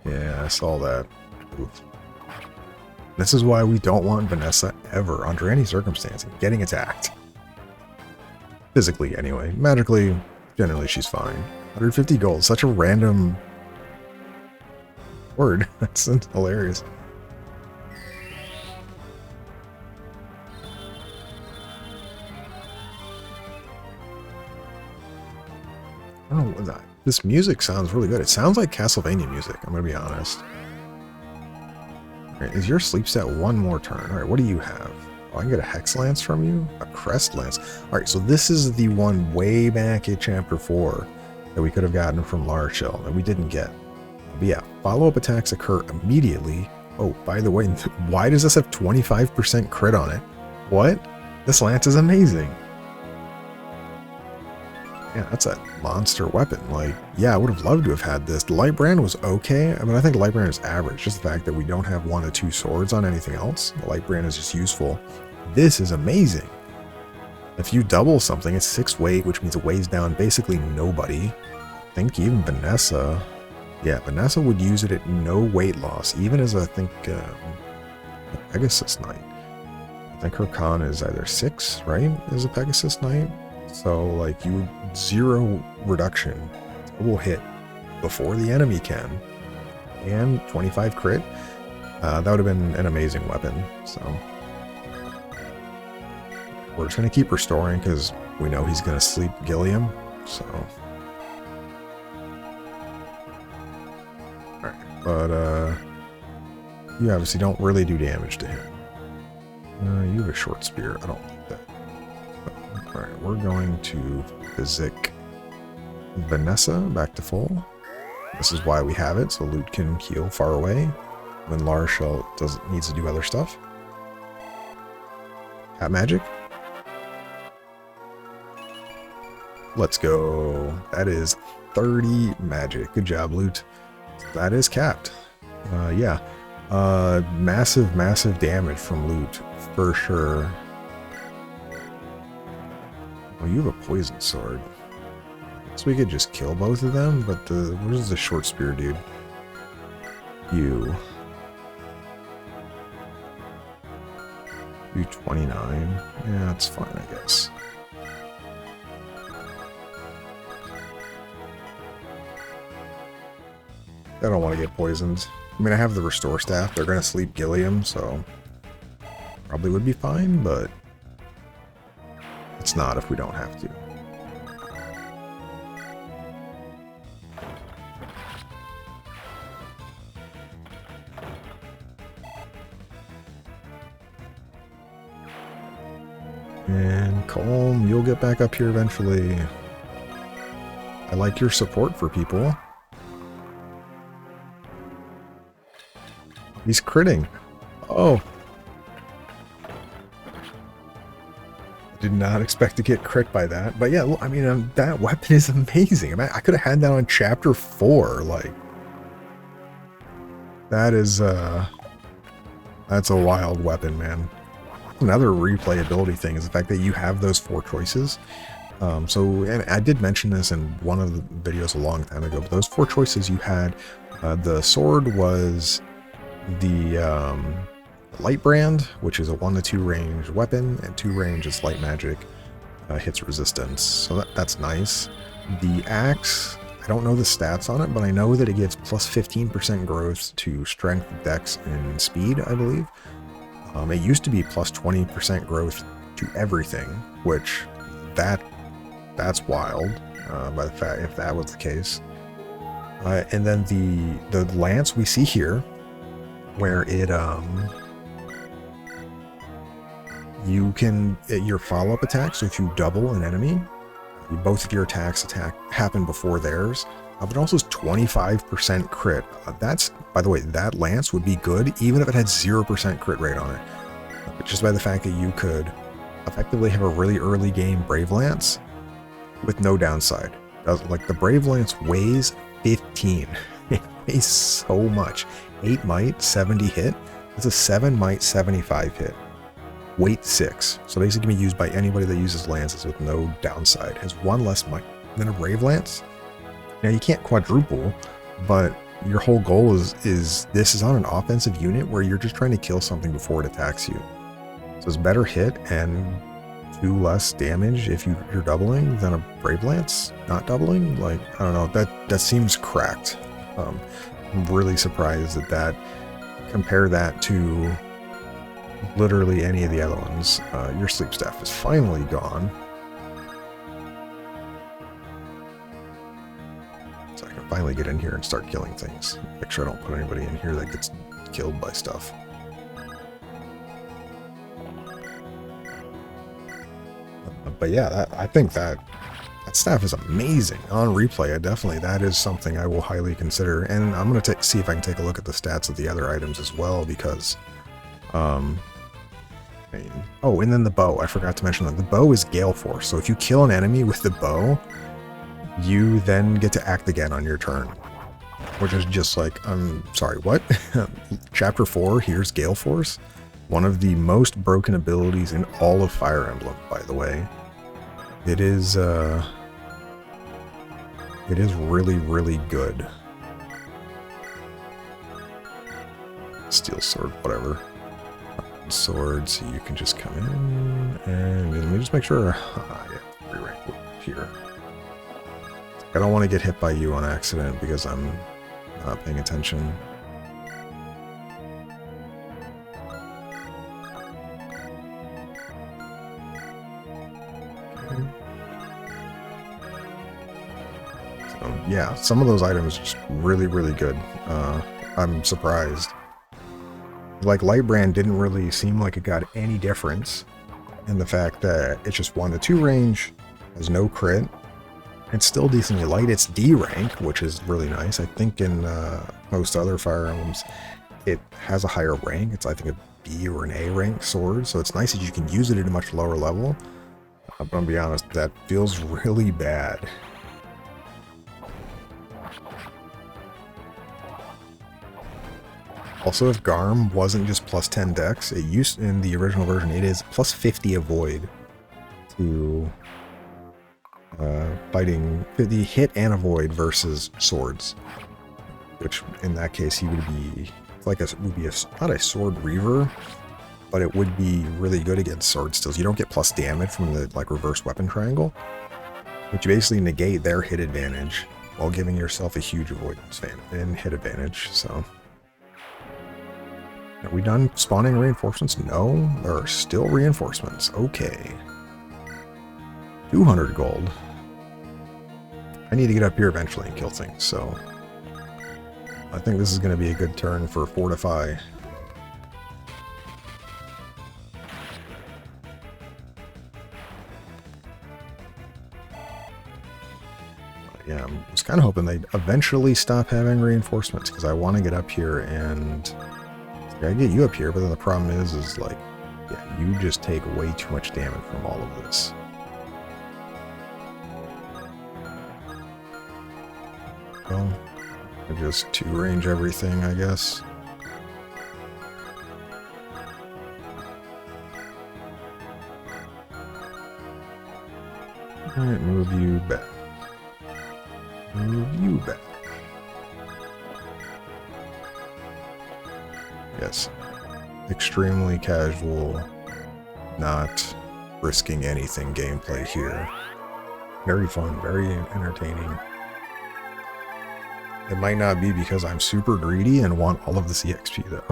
Yeah, I saw that. Oof. This is why we don't want Vanessa ever, under any circumstance, getting attacked. Physically, anyway. Magically, generally, she's fine. 150 gold. Such a random word. That's hilarious. I don't know what that. This music sounds really good. It sounds like Castlevania music, I'm going to be honest. Alright, is your sleep stat one more turn? Alright, what do you have? Oh, I can get a Hex Lance from you? A Crest Lance. Alright, so this is the one way back in Chapter 4 that we could have gotten from Larshell that we didn't get. But yeah, follow-up attacks occur immediately. Oh, by the way, why does this have 25% crit on it? What? This lance is amazing. Yeah, that's a monster weapon. Like, yeah, I would have loved to have had this. The Light Brand was okay. I mean, I think the Light Brand is average. Just the fact that we don't have 1 or 2 swords on anything else. The Light Brand is just useful. This is amazing. If you double something, it's 6 weight, which means it weighs down basically nobody. I think even Vanessa. Yeah, Vanessa would use it at no weight loss, even as I think a Pegasus Knight. I think her con is either 6, right? As a Pegasus Knight. So, like, you 0 reduction, double hit before the enemy can, and 25 crit. That would have been an amazing weapon. So, we're just going to keep restoring because we know he's going to sleep Gilliam. So, alright, but you obviously don't really do damage to him. You have a short spear. I don't like that. Alright, we're going to physic Vanessa back to full. This is why we have it, so Loot can heal far away when Larshell needs to do other stuff. Cat magic. Let's go. That is 30 magic. Good job, Loot. That is capped. Yeah. Massive, massive damage from Loot, for sure. Oh, you have a poison sword. So we could just kill both of them, but what is the short spear dude? You 29. Yeah, that's fine, I guess. I don't want to get poisoned. I mean, I have the restore staff. They're going to sleep Gilliam, so probably would be fine, but it's not if we don't have to. And Calm, you'll get back up here eventually. I like your support for people. He's critting. Oh. Did not expect to get crit by that. But yeah, I mean, that weapon is amazing. I mean, I could have had that on Chapter 4. Like, that is, that's a wild weapon, man. Another replayability thing is the fact that you have those 4 choices. And I did mention this in one of the videos a long time ago, but those 4 choices you had, the sword was the Light Brand, which is a 1 to 2 range weapon, and 2 range is light magic, hits resistance. So that's nice. The axe, I don't know the stats on it, but I know that it gives plus 15% growth to strength, dex, and speed, I believe. It used to be plus 20% growth to everything, which that's wild, by the fact if that was the case. And then the lance we see here, where it you can your follow-up attack. So if you double an enemy, both of your attacks happen before theirs. but also has 25% crit. That's, by the way, that lance would be good even if it had 0% crit rate on it. But just by the fact that you could effectively have a really early game Brave Lance with no downside. Like the Brave Lance weighs 15. It weighs so much. 8 might, 70 hit. It's a 7 might, 75 hit. Weight 6. So basically can be used by anybody that uses lances with no downside. Has 1 less might than a Brave Lance. Now you can't quadruple, but your whole goal is this is on an offensive unit where you're just trying to kill something before it attacks you. So it's better hit and 2 less damage if you're doubling than a Brave Lance not doubling. Like, I don't know, that seems cracked. I'm really surprised that compare that to literally any of the other ones. Your sleep staff is finally gone. So I can finally get in here and start killing things. Make sure I don't put anybody in here that gets killed by stuff. But yeah, I think that staff is amazing. On replay, that is something I will highly consider. And I'm going to see if I can take a look at the stats of the other items as well, because... oh, and then the bow. I forgot to mention that. The bow is Gale Force. So if you kill an enemy with the bow, you then get to act again on your turn. Which is just like, I'm sorry, what? Chapter 4, here's Gale Force. One of the most broken abilities in all of Fire Emblem, by the way. It is really, really good. Steel sword, whatever. Sword, so you can just come in, and let me just make sure. Yeah, re-rank here. I don't want to get hit by you on accident because I'm not paying attention. Yeah, some of those items are just really, really good. I'm surprised. Like, Lightbrand didn't really seem like it got any difference in the fact that it's just 1 to 2 range, has no crit. It's still decently light. It's D rank, which is really nice. I think in most other Fire Emblems, it has a higher rank. It's, I think, a B or an A rank sword, so it's nice that you can use it at a much lower level. But I'll be honest, that feels really bad. Also, if Garm wasn't just plus 10 dex, it used in the original version, it is plus 50 avoid to fighting 50 hit and avoid versus swords. Which in that case he would be like not a sword reaver, but it would be really good against sword stills. You don't get plus damage from the like reverse weapon triangle, which you basically negate their hit advantage while giving yourself a huge avoidance and hit advantage. So. Are we done spawning reinforcements? No, there are still reinforcements. Okay. 200 gold. I need to get up here eventually and kill things, so I think this is going to be a good turn for Fortify. Yeah, I was kind of hoping they'd eventually stop having reinforcements, because I want to get up here and... I get you up here, but then the problem is like, yeah, you just take way too much damage from all of this. Well, I just 2-range everything, I guess. Alright, move you back. Move you back. Yes. Extremely casual, not risking anything gameplay here. Very fun, very entertaining. It might not be because I'm super greedy and want all of this EXP though.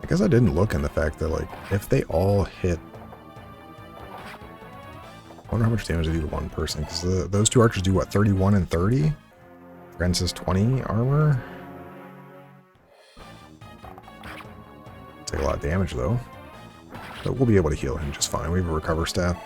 I guess I didn't look in the fact that, like, if they all hit... I wonder how much damage they do to one person, because those two archers do, what, 31 and 30? Francis 20 armor? Take a lot of damage, though. But we'll be able to heal him just fine. We have a recover staff.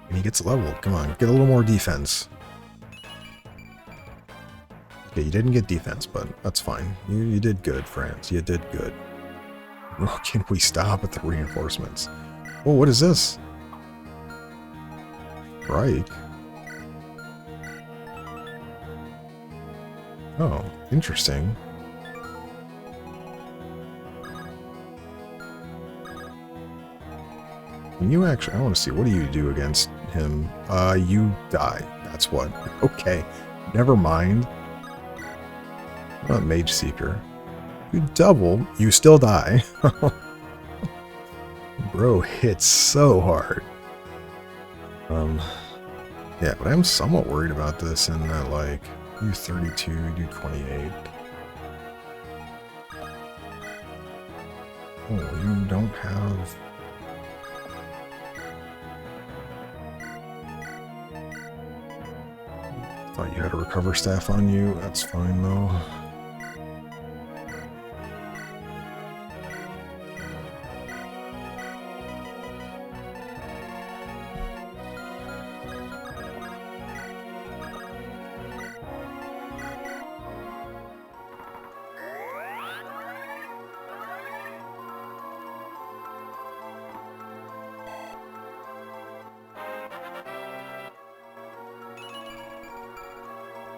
And he gets leveled. Come on, get a little more defense. Okay, you didn't get defense, but that's fine. You did good, friends. You did good. Oh, can we stop at the reinforcements? Oh, what is this? Strike. Oh, interesting. Can you actually... I want to see. What do you do against him? You die. That's what. Okay. Never mind. Mage Seeker. You double, you still die. Bro hits so hard. Yeah, but I'm somewhat worried about this in that, like, you do 32, you do 28. Oh, you don't have... Thought you had a recover staff on you. That's fine, though.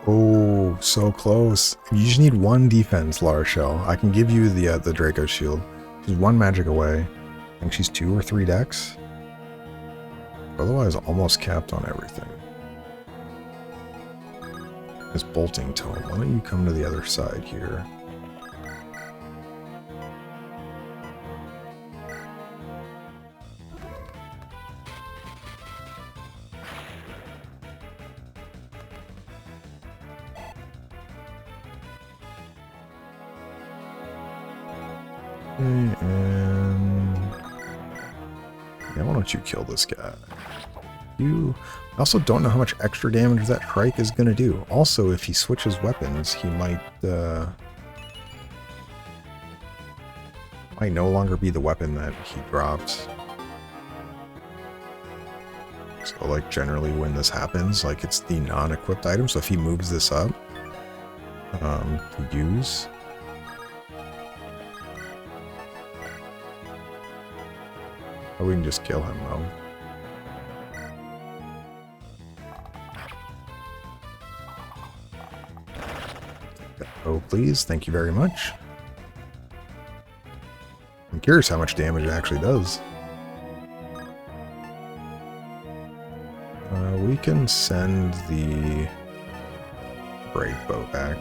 Oh, so close. You just need one defense, Larshell. I can give you the Draco Shield. She's one magic away. I think she's 2 or 3 decks. Otherwise, almost capped on everything. This Bolting Tome. Why don't you come to the other side here? And yeah, why don't you kill this guy? I also don't know how much extra damage that Trike is going to do. Also, if he switches weapons, he might no longer be the weapon that he dropped. So, like, generally when this happens, like, it's the non-equipped item. So if he moves this up to use... we can just kill him, though. Oh, please. Thank you very much. I'm curious how much damage it actually does. We can send the Brave Bow back.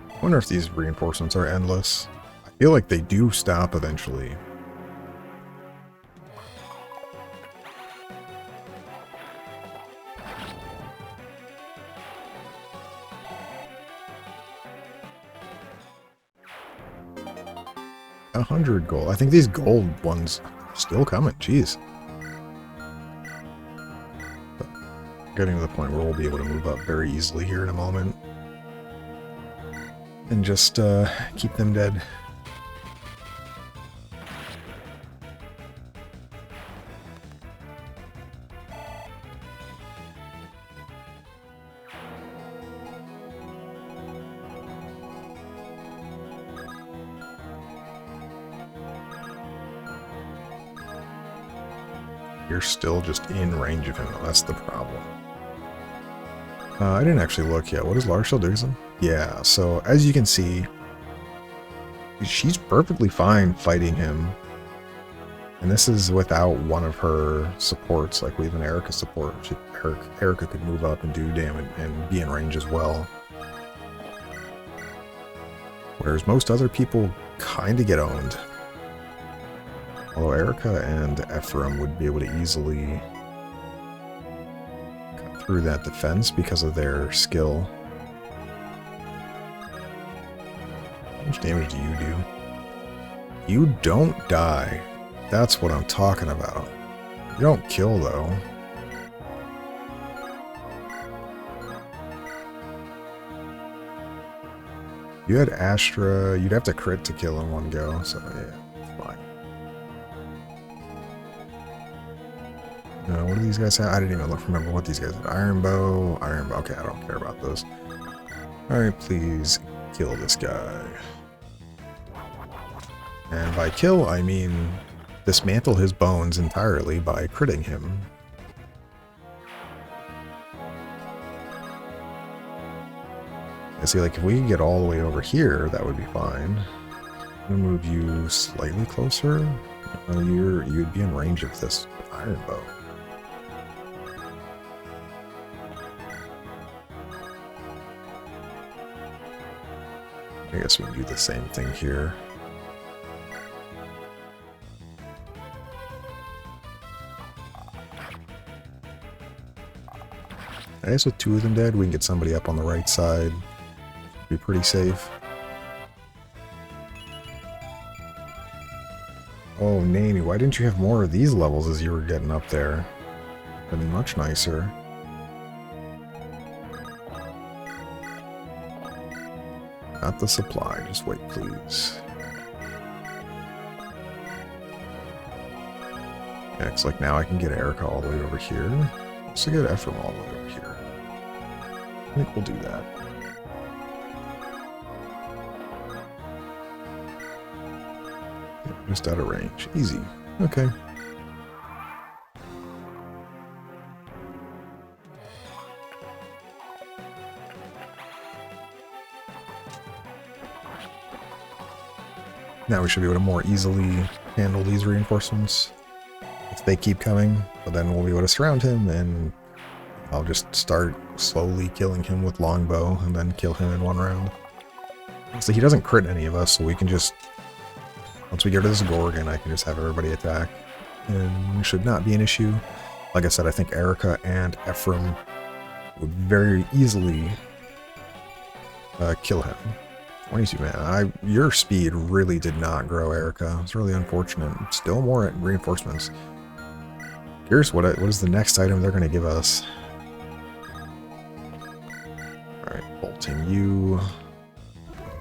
I wonder if these reinforcements are endless. I feel like they do stop eventually. $100 gold. I think these gold ones are still coming. Jeez. But getting to the point where we'll be able to move up very easily here in a moment. And just keep them dead. You're still just in range of him, though. That's the problem. I didn't actually look yet. What does Larshell do? Yeah, so as you can see, she's perfectly fine fighting him. And this is without one of her supports, like we have an Erica support. Erica could move up and do damage and be in range as well. Whereas most other people kind of get owned. Although Erica and Ephraim would be able to easily cut through that defense because of their skill. How much damage do you do? You don't die. That's what I'm talking about. You don't kill, though. You had Astra. You'd have to crit to kill in one go, so yeah, it's fine. What do these guys have? I didn't even remember what these guys had. Iron bow. Okay, I don't care about those. Alright, please kill this guy. And by kill, I mean dismantle his bones entirely by critting him. I see, like, if we could get all the way over here, that would be fine. I'm gonna move you slightly closer. You'd be in range of this iron bow. I guess we can do the same thing here. I guess with two of them dead, we can get somebody up on the right side. Be pretty safe. Oh, Naney, why didn't you have more of these levels as you were getting up there? Been much nicer. Not the supply, just wait, please. Yeah, looks like now I can get Erica all the way over here. So get Ephraim all the way over here. I think we'll do that. Yeah, just out of range. Easy. Okay. Now we should be able to more easily handle these reinforcements if they keep coming, but then we'll be able to surround him and I'll just start slowly killing him with longbow and then kill him in one round. So he doesn't crit any of us, so we can just, once we get to this Gorgon, I can just have everybody attack and it should not be an issue. Like I said, I think Erica and Ephraim would very easily kill him. 22, man. Your speed really did not grow, Erica. It's really unfortunate. Still more reinforcements. Curious what is the next item they're going to give us. Alright, bolting you.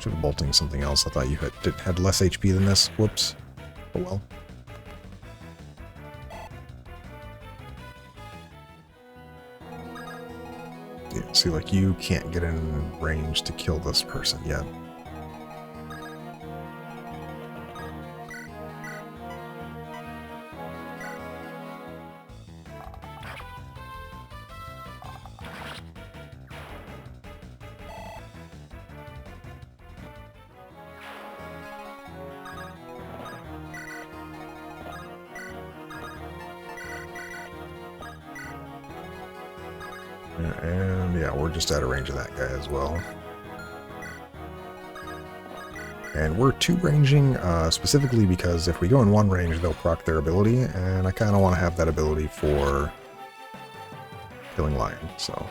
Should have bolting something else. I thought you had less HP than this. Whoops. Oh well. Yeah, see, like, you can't get in range to kill this person yet. And yeah, we're just out of range of that guy as well. And we're two ranging specifically because if we go in one range, they'll proc their ability, and I kind of want to have that ability for killing lion, so.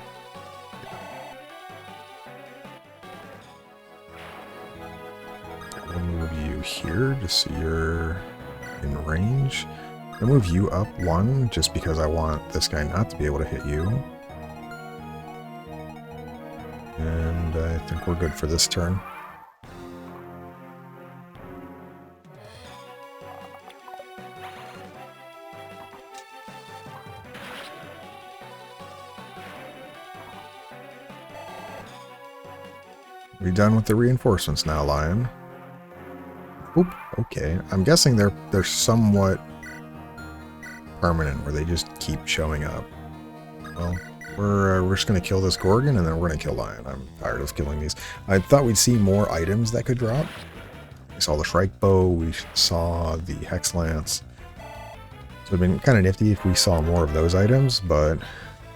I'll move you here just so you're in range. I'll move you up one just because I want this guy not to be able to hit you. And I think we're good for this turn. We done with the reinforcements now, Lion. Oop, okay. I'm guessing they're somewhat permanent, where they just keep showing up. Well, we're just gonna kill this Gorgon, and then we're gonna kill Lion. I'm tired of killing these. I thought we'd see more items that could drop. We saw the Shrike Bow, we saw the Hex Lance. So it'd been kind of nifty if we saw more of those items, but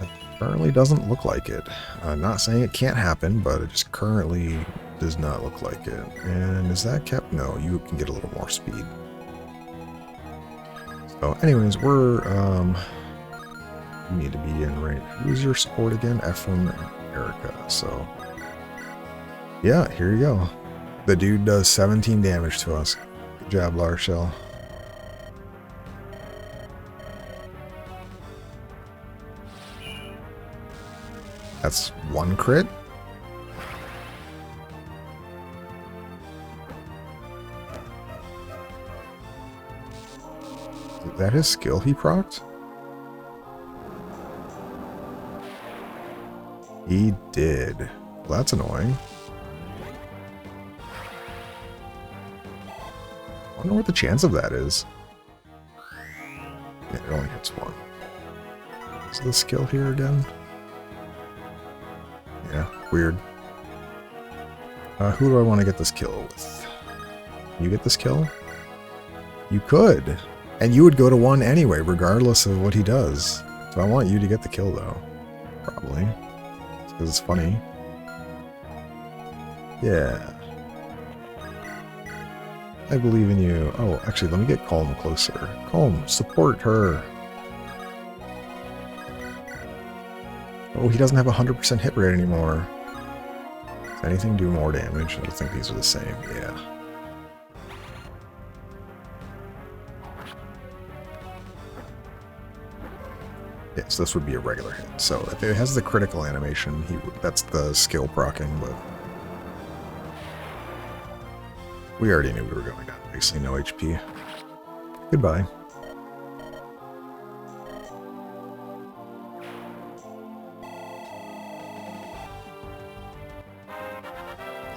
it currently doesn't look like it. Not saying it can't happen, but it just currently does not look like it. And is that kept? No, you can get a little more speed. So anyways, we need to be in range. Who's your support again? Ephraim and Erica. So yeah, here you go. The dude does 17 damage to us. Good job, Larshell. That's one crit. Is that his skill he procced? He did. Well, that's annoying. I wonder what the chance of that is. Yeah, it only hits one. Is the skill here again? Yeah, weird. Who do I want to get this kill with? You get this kill? You could. And you would go to 1 anyway, regardless of what he does. So I want you to get the kill, though. Probably. Because it's funny. Yeah. I believe in you. Oh, actually, let me get Calm closer. Calm, support her. Oh, he doesn't have a 100% hit rate anymore. Does anything do more damage? I don't think these are the same. Yeah. Yes, this would be a regular hit. So if it has the critical animation, that's the skill proccing, but we already knew we were going down. Basically no HP. Goodbye.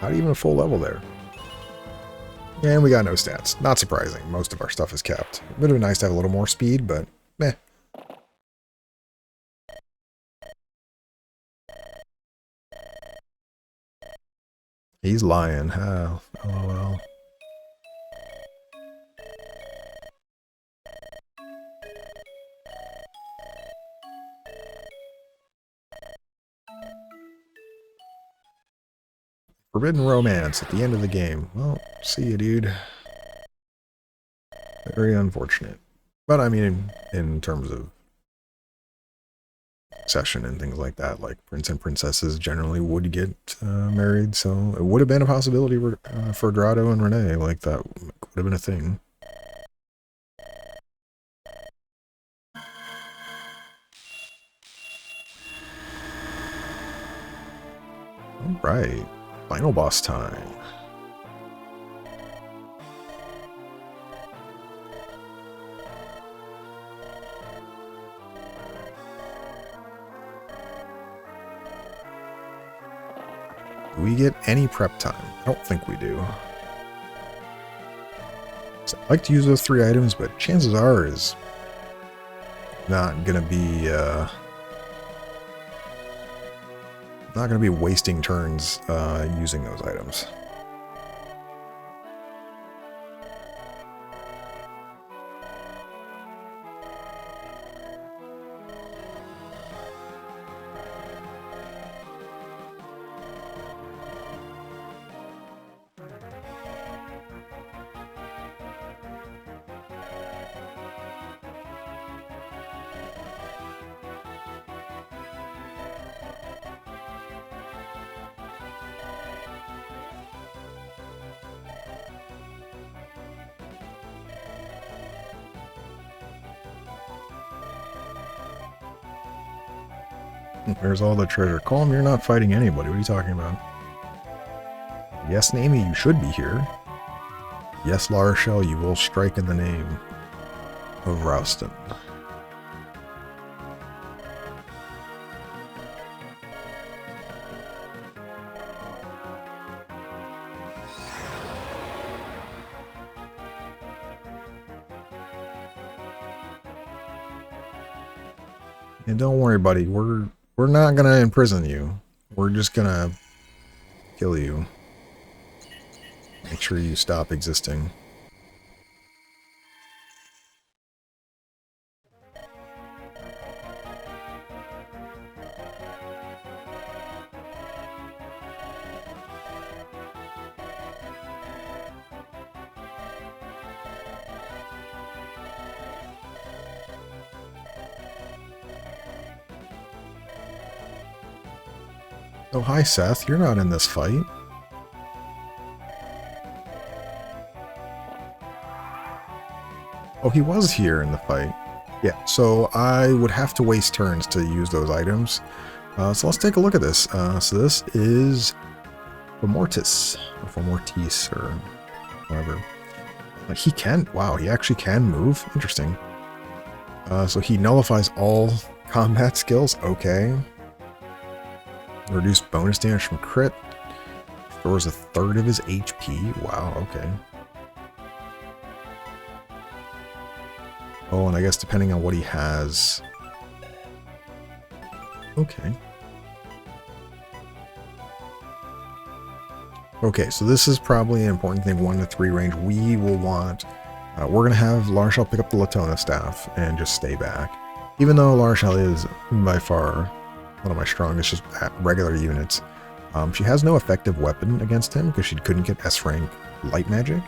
Not even a full level there. And we got no stats. Not surprising. Most of our stuff is kept. It would have been nice to have a little more speed, but meh. He's lying. Oh, LOL. Forbidden romance at the end of the game. Well, see you, dude. Very unfortunate. But I mean, in terms of succession and things like that, like prince and princesses generally would get married, so it would have been a possibility for Grotto and Renee. Like, that would have been a thing. Alright. Final boss time. Do we get any prep time? I don't think we do. So I like to use those 3 items, but chances are is not gonna be wasting turns using those items. There's all the treasure. Calm, you're not fighting anybody. What are you talking about? Yes, Namie, you should be here. Yes, Larshell, you will strike in the name of Rouston. And don't worry, buddy. We're not gonna imprison you. We're just gonna kill you. Make sure you stop existing. Oh, hi, Seth. You're not in this fight. Oh, he was here in the fight. Yeah, so I would have to waste turns to use those items. So let's take a look at this. So this is Formortis, or Formortis, or whatever. He can, wow, he actually can move. Interesting. So he nullifies all combat skills. Okay. Reduce bonus damage from crit. Restores a third of his HP. Wow, okay. Oh, and I guess depending on what he has. Okay. Okay, so this is probably an important thing. 1 to 3 range. We will want. We're gonna have Larshall pick up the Latona staff and just stay back. Even though Larshall is by far one of my strongest, just regular units. She has no effective weapon against him because she couldn't get S rank light magic.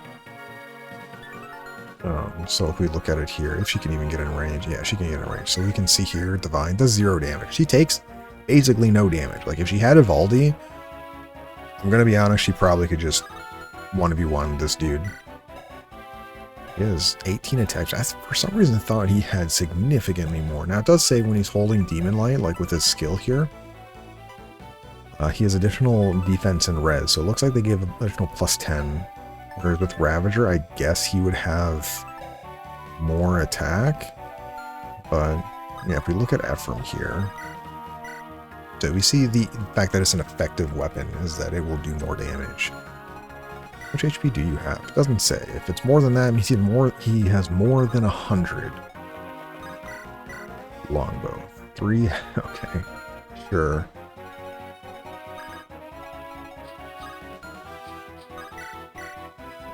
So if we look at it here, if she can even get in range, yeah, she can get in range. So we can see here, Divine does 0 damage. She takes basically no damage. Like if she had Evaldi, I'm gonna be honest, she probably could just 1v1 this dude. He has 18 attacks. I, for some reason, thought he had significantly more. Now it does say when he's holding Demon Light, like with his skill here, he has additional defense and res. So it looks like they give additional +10. Whereas with Ravager, I guess he would have more attack. But yeah, if we look at Ephraim here, so we see the fact that it's an effective weapon is that it will do more damage. Which HP do you have? It doesn't say. If it's more than that, it means he has more than 100. Longbow. 3? Okay. Sure.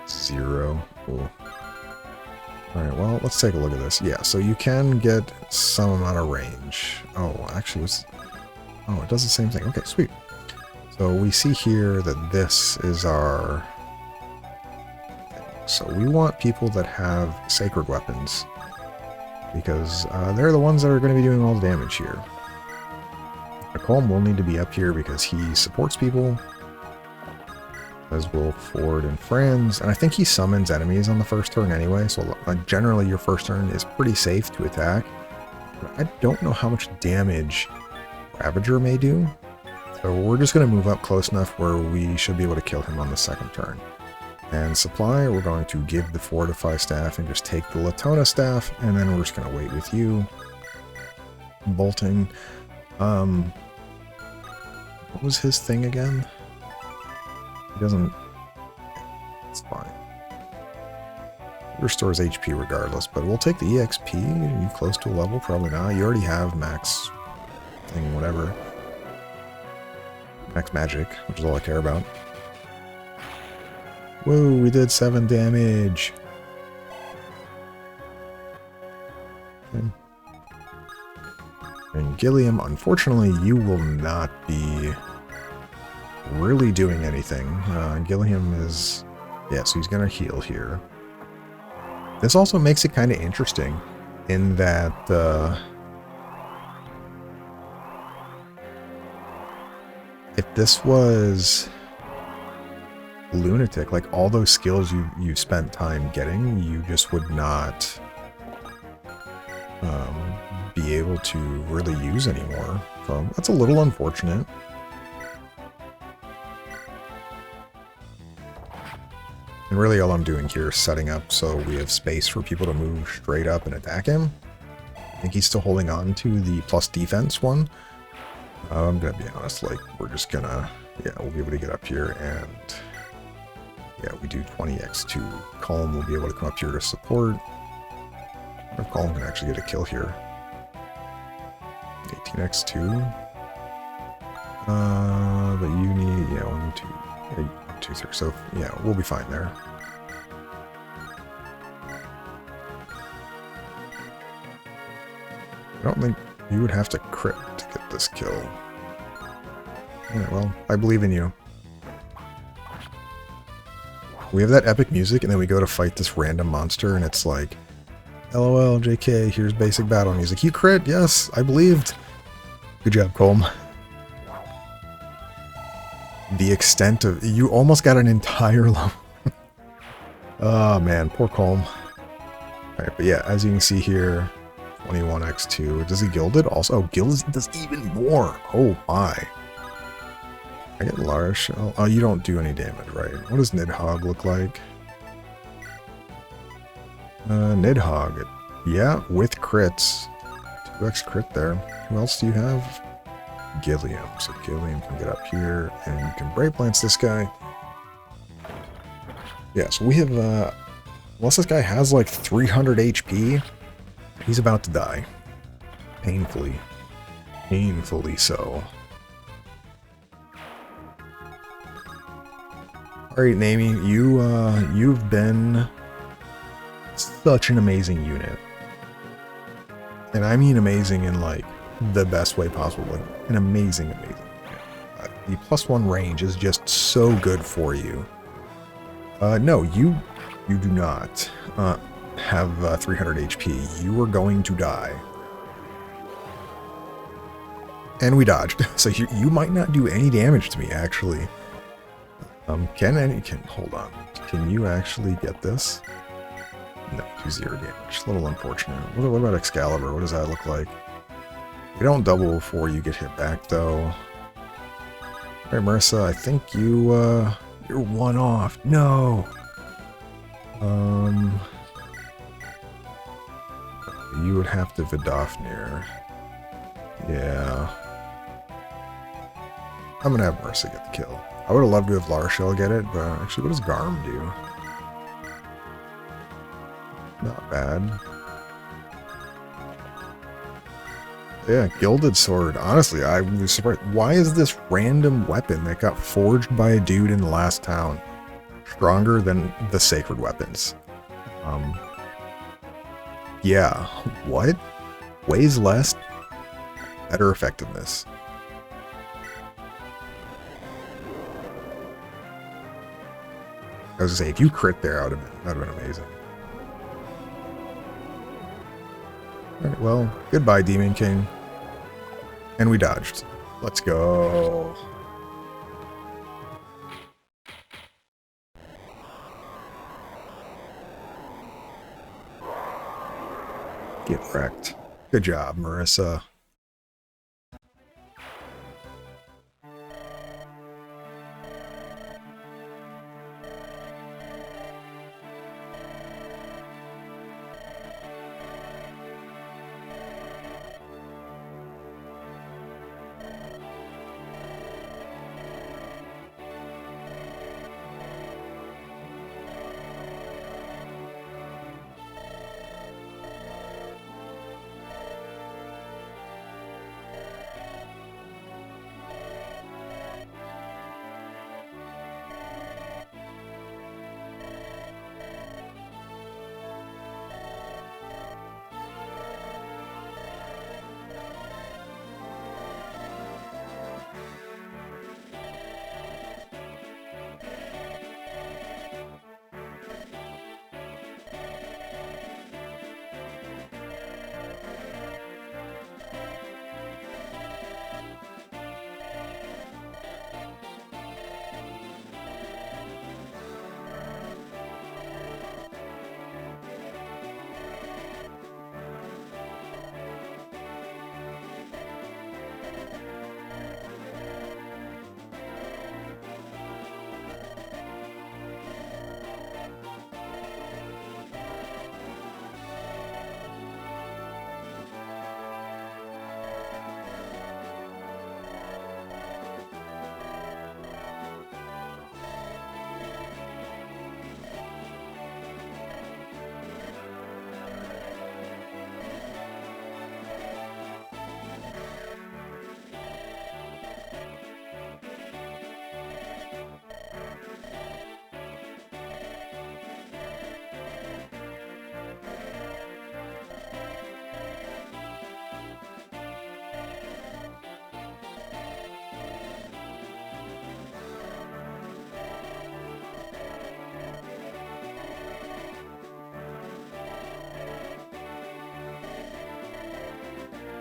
Zero. Cool. Alright, well, let's take a look at this. Yeah, so you can get some amount of range. Oh, actually, oh, it does the same thing. Okay, sweet. So we see here that this is our... So we want people that have sacred weapons, because they're the ones that are going to be doing all the damage here. Colm will need to be up here because he supports people, as will Ford and Franz, and I think he summons enemies on the first turn anyway, so generally your first turn is pretty safe to attack. But I don't know how much damage Ravager may do, so we're just going to move up close enough where we should be able to kill him on the second turn. And supply, we're going to give the Fortify staff and just take the Latona staff, and then we're just going to wait with you. Bolting. What was his thing again? He doesn't... It's fine. It restores HP regardless, but we'll take the EXP. Are you close to a level? Probably not. You already have max thing, whatever. Max magic, which is all I care about. Whoa, we did 7 damage. Okay. And Gilliam, unfortunately, you will not be really doing anything. Gilliam is... Yeah, so he's going to heal here. This also makes it kind of interesting in that... if this was... Lunatic, like all those skills you spent time getting, you just would not be able to really use anymore. So that's a little unfortunate. And really all I'm doing here is setting up so we have space for people to move straight up and attack him. I think he's still holding on to the plus defense one. I'm gonna be honest, like we're just gonna, yeah, we'll be able to get up here and yeah, we do 20x2. Colm will be able to come up here to support. If Colm can actually get a kill here. 18x2. But you need, yeah, 1, 2, 1, 2, 3. So, yeah, we'll be fine there. I don't think you would have to crit to get this kill. Yeah, well, I believe in you. We have that epic music, and then we go to fight this random monster, and it's like, LOL, JK, here's basic battle music. You crit, yes, I believed. Good job, Colm. the extent of... You almost got an entire level. Oh, man. Poor Colm. Alright, but yeah, as you can see here, 21x2. Does he gilded also? Oh, gilded does even more. Oh, my. I get Larish. Oh, you don't do any damage, right? What does Nidhogg look like? Nidhogg. Yeah, with crits. 2x crit there. Who else do you have? Gilliam. So Gilliam can get up here, and you can Brave Lance this guy. Yeah, so we have, unless this guy has like 300 HP, he's about to die. Painfully. Painfully so. Alright, Nami, you've been such an amazing unit. And I mean amazing in like the best way possible. Like an amazing. The +1 range is just so good for you. No, you do not have 300 HP. You are going to die. And we dodged. So you might not do any damage to me, actually. Hold on. Can you actually get this? No, do 0 damage. A little unfortunate. What about Excalibur? What does that look like? You don't double before you get hit back, though. Alright, Marisa, I think you're one off. No! You would have to Vidofnir. Yeah. I'm gonna have Marisa get the kill. I would have loved to have Larshell get it, but actually, what does Garm do? Not bad. Yeah, Gilded Sword. Honestly, I was surprised. Why is this random weapon that got forged by a dude in the last town stronger than the sacred weapons? Yeah, what? Weighs less, better effectiveness. I was gonna say, if you crit there, that would have been amazing. Alright, well, goodbye, Demon King. And we dodged. Let's go. Get wrecked. Good job, Marisa.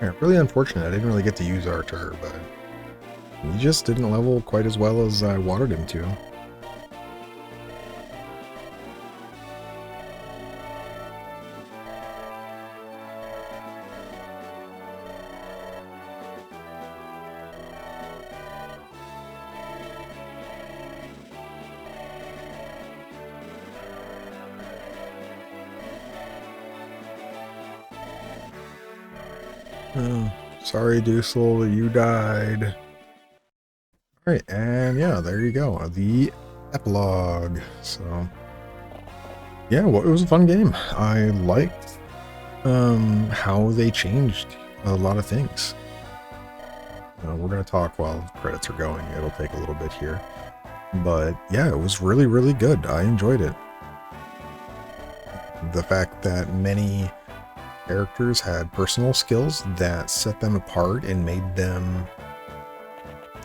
Yeah, really unfortunate. I didn't really get to use Archer, but He just didn't level quite as well as I wanted him to. Oh, sorry, Dusel, that you died. Alright, and yeah, there you go. The epilogue. So, yeah, well, it was a fun game. I liked how they changed a lot of things. We're going to talk while the credits are going. It'll take a little bit here. But yeah, it was really, really good. I enjoyed it. The fact that many characters had personal skills that set them apart and made them,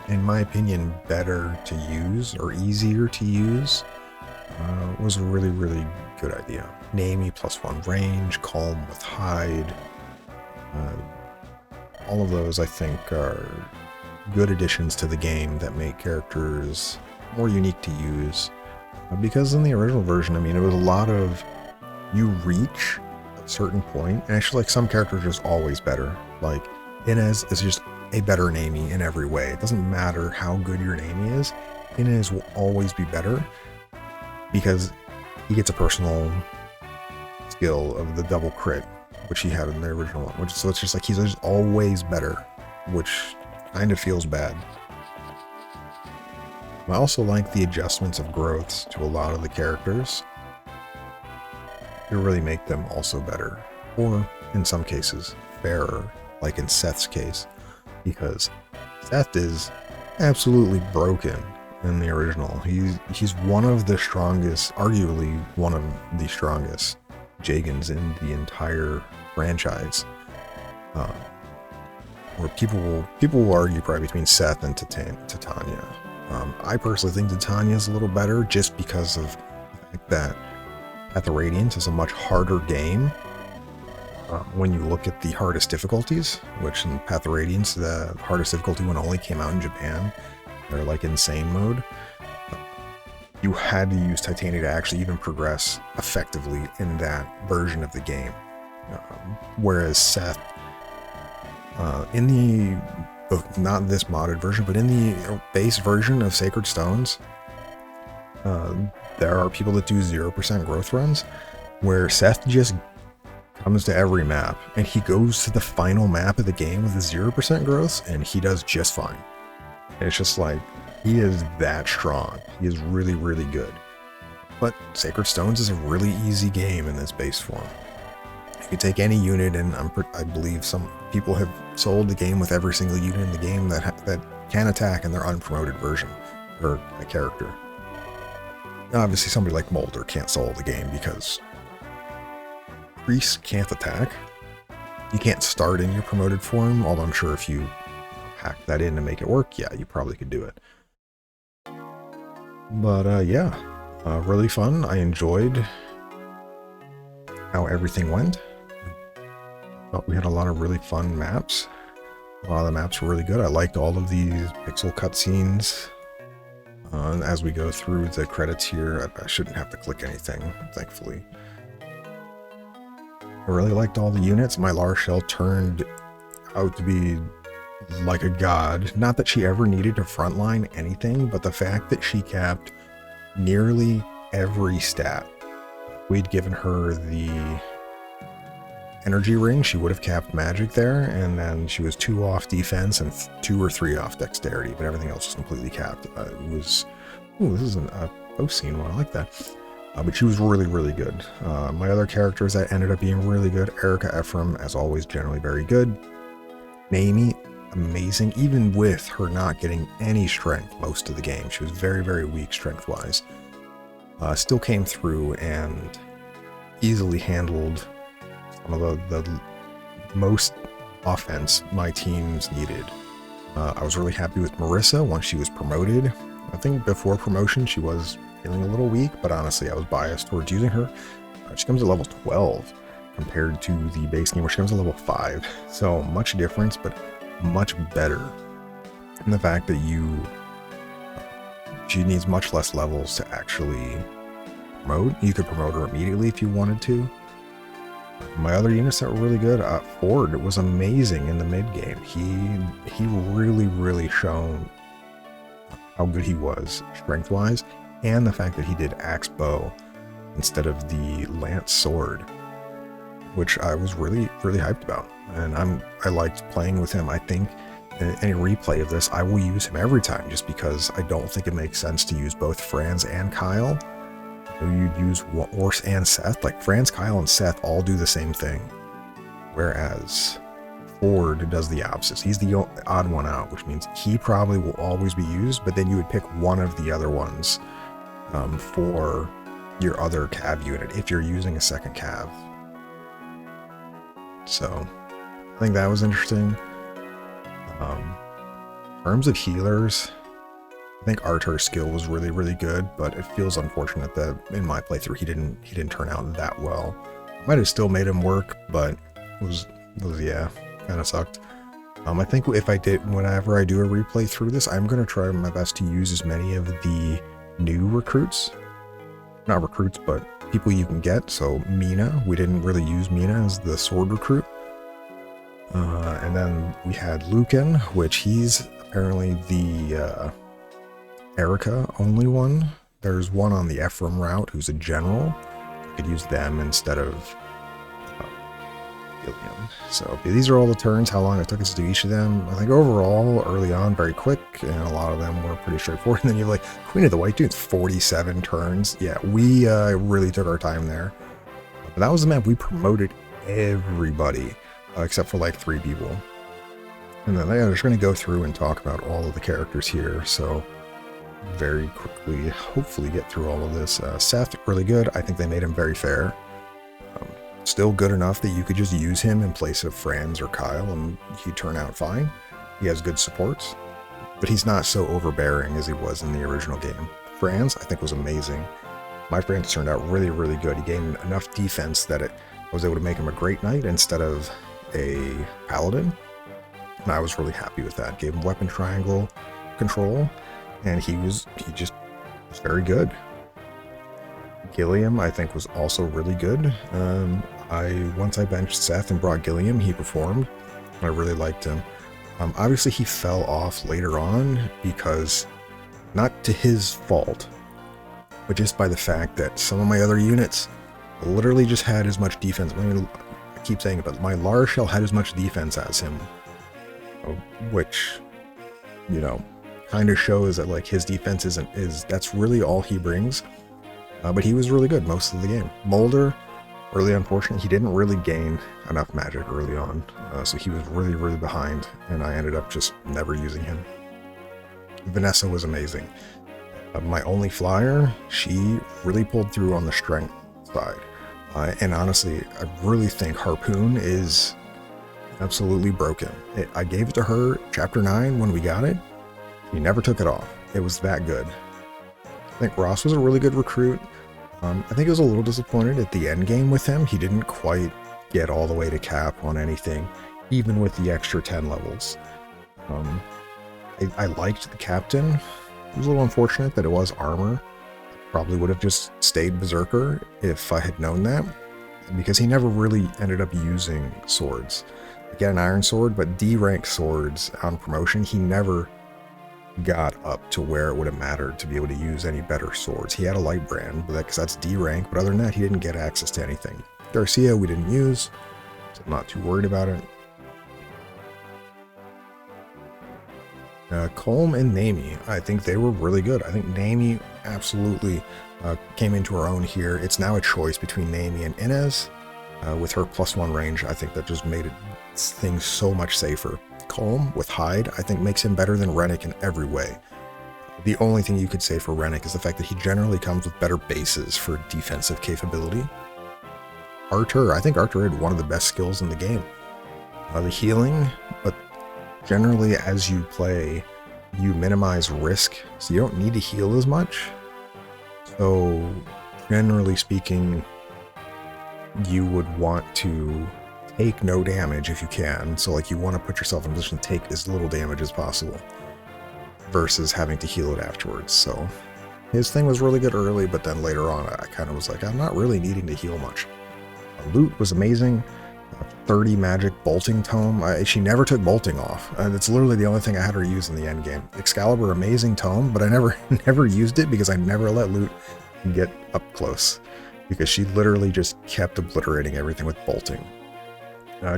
in my opinion, better to use or easier to use was a really, really good idea. Namey +1 range, Calm with hide. All of those, I think, are good additions to the game that make characters more unique to use. Because in the original version, I mean, it was a lot of you reach a certain point, and actually, like, some characters are just always better. Like, Inez is just a better Namey in every way. It doesn't matter how good your Namey is, Inez will always be better because he gets a personal skill of the double crit, which he had in the original one. So it's just like he's just always better, which kind of feels bad. I also like the adjustments of growths to a lot of the characters to really make them also better, or in some cases fairer, like in Seth's case, because Seth is absolutely broken in the original. He's one of the strongest, arguably one of the strongest Jagans in the entire franchise. Where people will argue probably between Seth and Titania. I personally think Titania is a little better just because of the fact that Path of Radiance is a much harder game. When you look at the hardest difficulties, which in Path of Radiance, the hardest difficulty one only came out in Japan. They're like insane mode. You had to use Titania to actually even progress effectively in that version of the game. Whereas Seth, in the, not this modded version, but in the base version of Sacred Stones, there are people that do 0% growth runs, where Seth just comes to every map, and he goes to the final map of the game with a 0% growth, and he does just fine. And it's just like, he is that strong. He is really, really good. But Sacred Stones is a really easy game in this base form. You can take any unit, and I believe some people have sold the game with every single unit in the game that can attack in their unpromoted version, or a character. Now, obviously, somebody like Molder can't soul the game because Priest can't attack. You can't start in your promoted form, although I'm sure if you hack that in to make it work, yeah, you probably could do it. But yeah, really fun. I enjoyed how everything went. But we had a lot of really fun maps. A lot of the maps were really good. I liked all of these pixel cutscenes. As we go through the credits here, I shouldn't have to click anything, thankfully. I really liked all the units. My Larshell turned out to be like a god. Not that she ever needed to frontline anything, but the fact that she capped nearly every stat. We'd given her the energy ring, she would have capped magic there, and then she was 2 off defense and 2 or 3 off dexterity, but everything else was completely capped. It was, ooh, this is a post scene one, I like that. But she was really, really good. My other characters that ended up being really good, Erica Ephraim, as always, generally very good. Namey, amazing, even with her not getting any strength most of the game. She was very, very weak strength-wise. Still came through and easily handled some of the most offense my teams needed. I was really happy with Marisa once she was promoted. I think before promotion she was feeling a little weak, but honestly I was biased towards using her. She comes to level 12 compared to the base game where she comes to level 5. So much difference, but much better. And the fact that she needs much less levels to actually promote. You could promote her immediately if you wanted to. My other units that were really good, Ford was amazing in the mid game. He really shown how good he was strength wise, and the fact that he did axe bow instead of the lance sword, which I was really hyped about, and I liked playing with him. I think in any replay of this, I will use him every time, just because I don't think it makes sense to use both Franz and Kyle. You'd use Ors and Seth. Like Franz, Kyle, and Seth all do the same thing, whereas Ford does the opposite. He's the odd one out, which means he probably will always be used, but then you would pick one of the other ones for your other cav unit if you're using a second cav. So I think that was interesting. In terms of healers, I think Artur's skill was really good, but it feels unfortunate that in my playthrough he didn't turn out that well. Might have still made him work, but it was yeah, kind of sucked. I think whenever I do a replay through this, I'm gonna try my best to use as many of the new recruits, not recruits, but people you can get. So Mina, we didn't really use Mina as the sword recruit, and then we had Lucan, which he's apparently the Erica only one. There's one on the Ephraim route who's a general. You could use them instead of Gilliam. So these are all the turns, how long it took us to do each of them. I think overall, early on, very quick, and a lot of them were pretty straightforward. And then you have like Queen of the White Dunes, 47 turns. Yeah, we really took our time there. But that was the map. We promoted everybody except for like 3 people. And then I'm just going to go through and talk about all of the characters here. So very quickly, hopefully get through all of this. Seth, really good. I think they made him very fair. Still good enough that you could just use him in place of Franz or Kyle and he'd turn out fine. He has good supports, but he's not so overbearing as he was in the original game. Franz, I think, was amazing. My Franz turned out really good. He gained enough defense that it was able to make him a great knight instead of a paladin, and I was really happy with that. Gave him weapon triangle control, and he just was very good. Gilliam, I think, was also really good. Once I benched Seth and brought Gilliam, he performed. I really liked him. Obviously, he fell off later on because, not to his fault, but just by the fact that some of my other units literally just had as much defense. I keep saying it, but my Lar Shell had as much defense as him, which, you know, kind of shows that like his defense that's really all he brings. But he was really good most of the game. Mulder, really unfortunate. He didn't really gain enough magic early on, so he was really behind, and I ended up just never using him. Vanessa was amazing. My only flyer, she really pulled through on the strength side. And honestly, I really think Harpoon is absolutely broken. I gave it to her chapter 9 when we got it. She never took it off. It was that good. I think Ross was a really good recruit. I think I was a little disappointed at the end game with him. He didn't quite get all the way to cap on anything, even with the extra 10 levels. I liked the captain. It was a little unfortunate that it was armor. Probably would have just stayed Berserker if I had known that, because he never really ended up using swords. He got an iron sword, but D rank swords on promotion, he never got up to where it would have mattered to be able to use any better swords. He had a light brand, but because that's D rank, but other than that, he didn't get access to anything. Garcia we didn't use, so I'm not too worried about it. Colm and Nami, I think they were really good. I think Nami absolutely came into her own here. It's now a choice between Nami and Inez. With her +1 range, I think that just made things so much safer. Colm with Hyde, I think, makes him better than Rennick in every way. The only thing you could say for Rennick is the fact that he generally comes with better bases for defensive capability. Artur, I think Artur had one of the best skills in the game. The healing, but generally as you play, you minimize risk, so you don't need to heal as much. So generally speaking, you would want to take no damage if you can. So like you want to put yourself in a position to take as little damage as possible. versus having to heal it afterwards. So his thing was really good early, but then later on I kind of was like, I'm not really needing to heal much. Loot was amazing. 30 magic bolting tome. She never took bolting off, and it's literally the only thing I had her use in the end game. Excalibur, amazing tome, but I never used it because I never let loot get up close, because she literally just kept obliterating everything with bolting.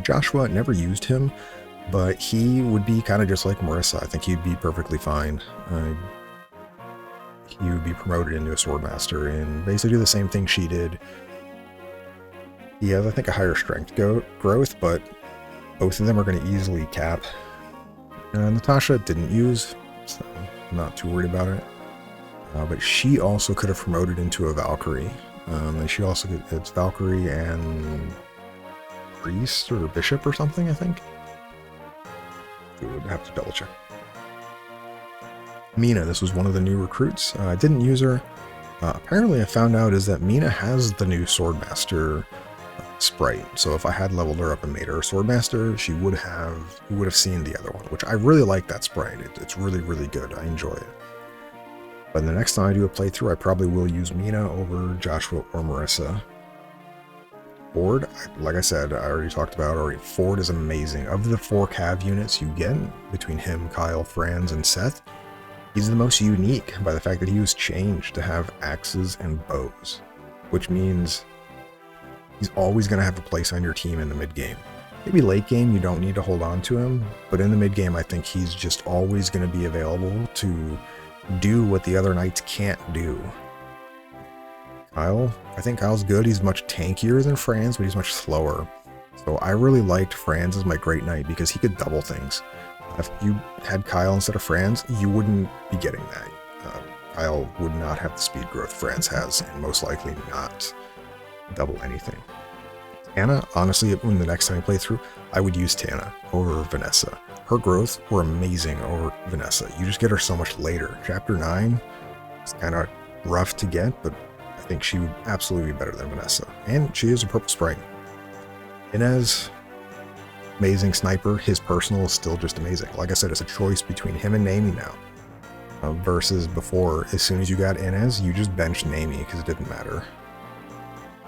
Joshua, never used him, but he would be kind of just like Marisa. I think he'd be perfectly fine. He would be promoted into a swordmaster and basically do the same thing she did. He has, I think, a higher strength growth, but both of them are going to easily cap. Natasha didn't use, so I'm not too worried about it. But she also could have promoted into a Valkyrie. And she also it's Valkyrie and Priest or Bishop or something, I think. We would have to double check. Mina, this was one of the new recruits. I didn't use her. Apparently I found out is that Mina has the new Swordmaster sprite. So if I had leveled her up and made her a Swordmaster, you would have seen the other one, which I really like that sprite. It's really, really good. I enjoy it. But the next time I do a playthrough, I probably will use Mina over Joshua or Marisa. Ford, like I said, I already talked about already. Ford is amazing. Of the 4 cav units you get between him, Kyle, Franz, and Seth, he's the most unique by the fact that he was changed to have axes and bows, which means he's always going to have a place on your team in the mid game. Maybe late game you don't need to hold on to him, but in the mid game I think he's just always going to be available to do what the other knights can't do. Kyle, I think Kyle's good. He's much tankier than Franz, but he's much slower. So I really liked Franz as my great knight because he could double things. If you had Kyle instead of Franz, you wouldn't be getting that. Kyle would not have the speed growth Franz has, and most likely not double anything. Tana, honestly, when the next time I play through, I would use Tana over Vanessa. Her growth were amazing over Vanessa. You just get her so much later. Chapter 9 is kind of rough to get, but I think she would absolutely be better than Vanessa. And she is a purple sprite. Inez, amazing sniper. His personal is still just amazing. Like I said, it's a choice between him and Nami now. Versus before, as soon as you got Inez, you just benched Nami because it didn't matter.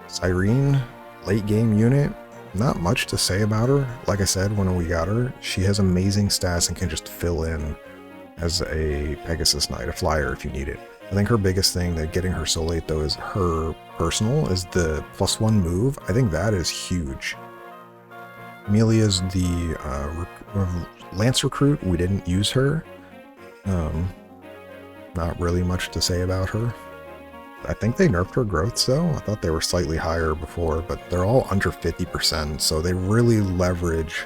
Cyrene, late game unit. Not much to say about her. Like I said, when we got her, she has amazing stats and can just fill in as a Pegasus Knight, a flyer if you need it. I think her biggest thing that getting her so late though is her personal is the +1 move. I think that is huge. Amelia's the Lance recruit. We didn't use her. Not really much to say about her. I think they nerfed her growths though. I thought they were slightly higher before, but they're all under 50%, so they really leverage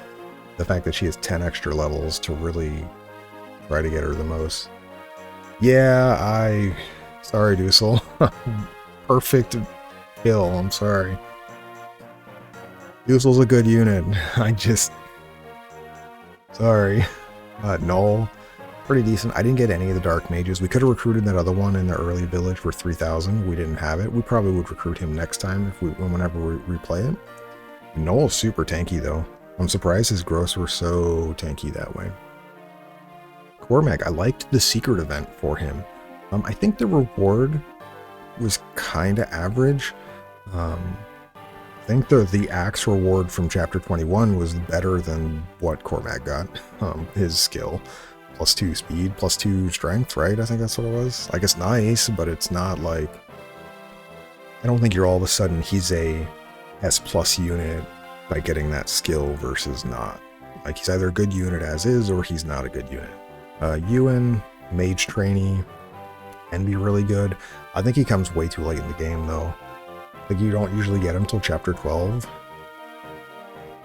the fact that she has 10 extra levels to really try to get her the most. Yeah, sorry, Dusel. Perfect kill, I'm sorry. Dusel's a good unit. Sorry. Null. Pretty decent. I didn't get any of the Dark Mages. We could have recruited that other one in the early village for 3,000. We didn't have it. We probably would recruit him next time whenever we replay it. Null's super tanky though. I'm surprised his growths were so tanky that way. Cormac, I liked the secret event for him. I think the reward was kind of average. I think the axe reward from chapter 21 was better than what Cormac got. His skill. +2 speed, +2 strength, right? I think that's what it was. Like, it's nice, but it's not like... I don't think you're all of a sudden he's a S+ unit by getting that skill versus not. Like, he's either a good unit as is, or he's not a good unit. Ewan, mage trainee, can be really good. I think he comes way too late in the game, though. I think you don't usually get him till chapter 12.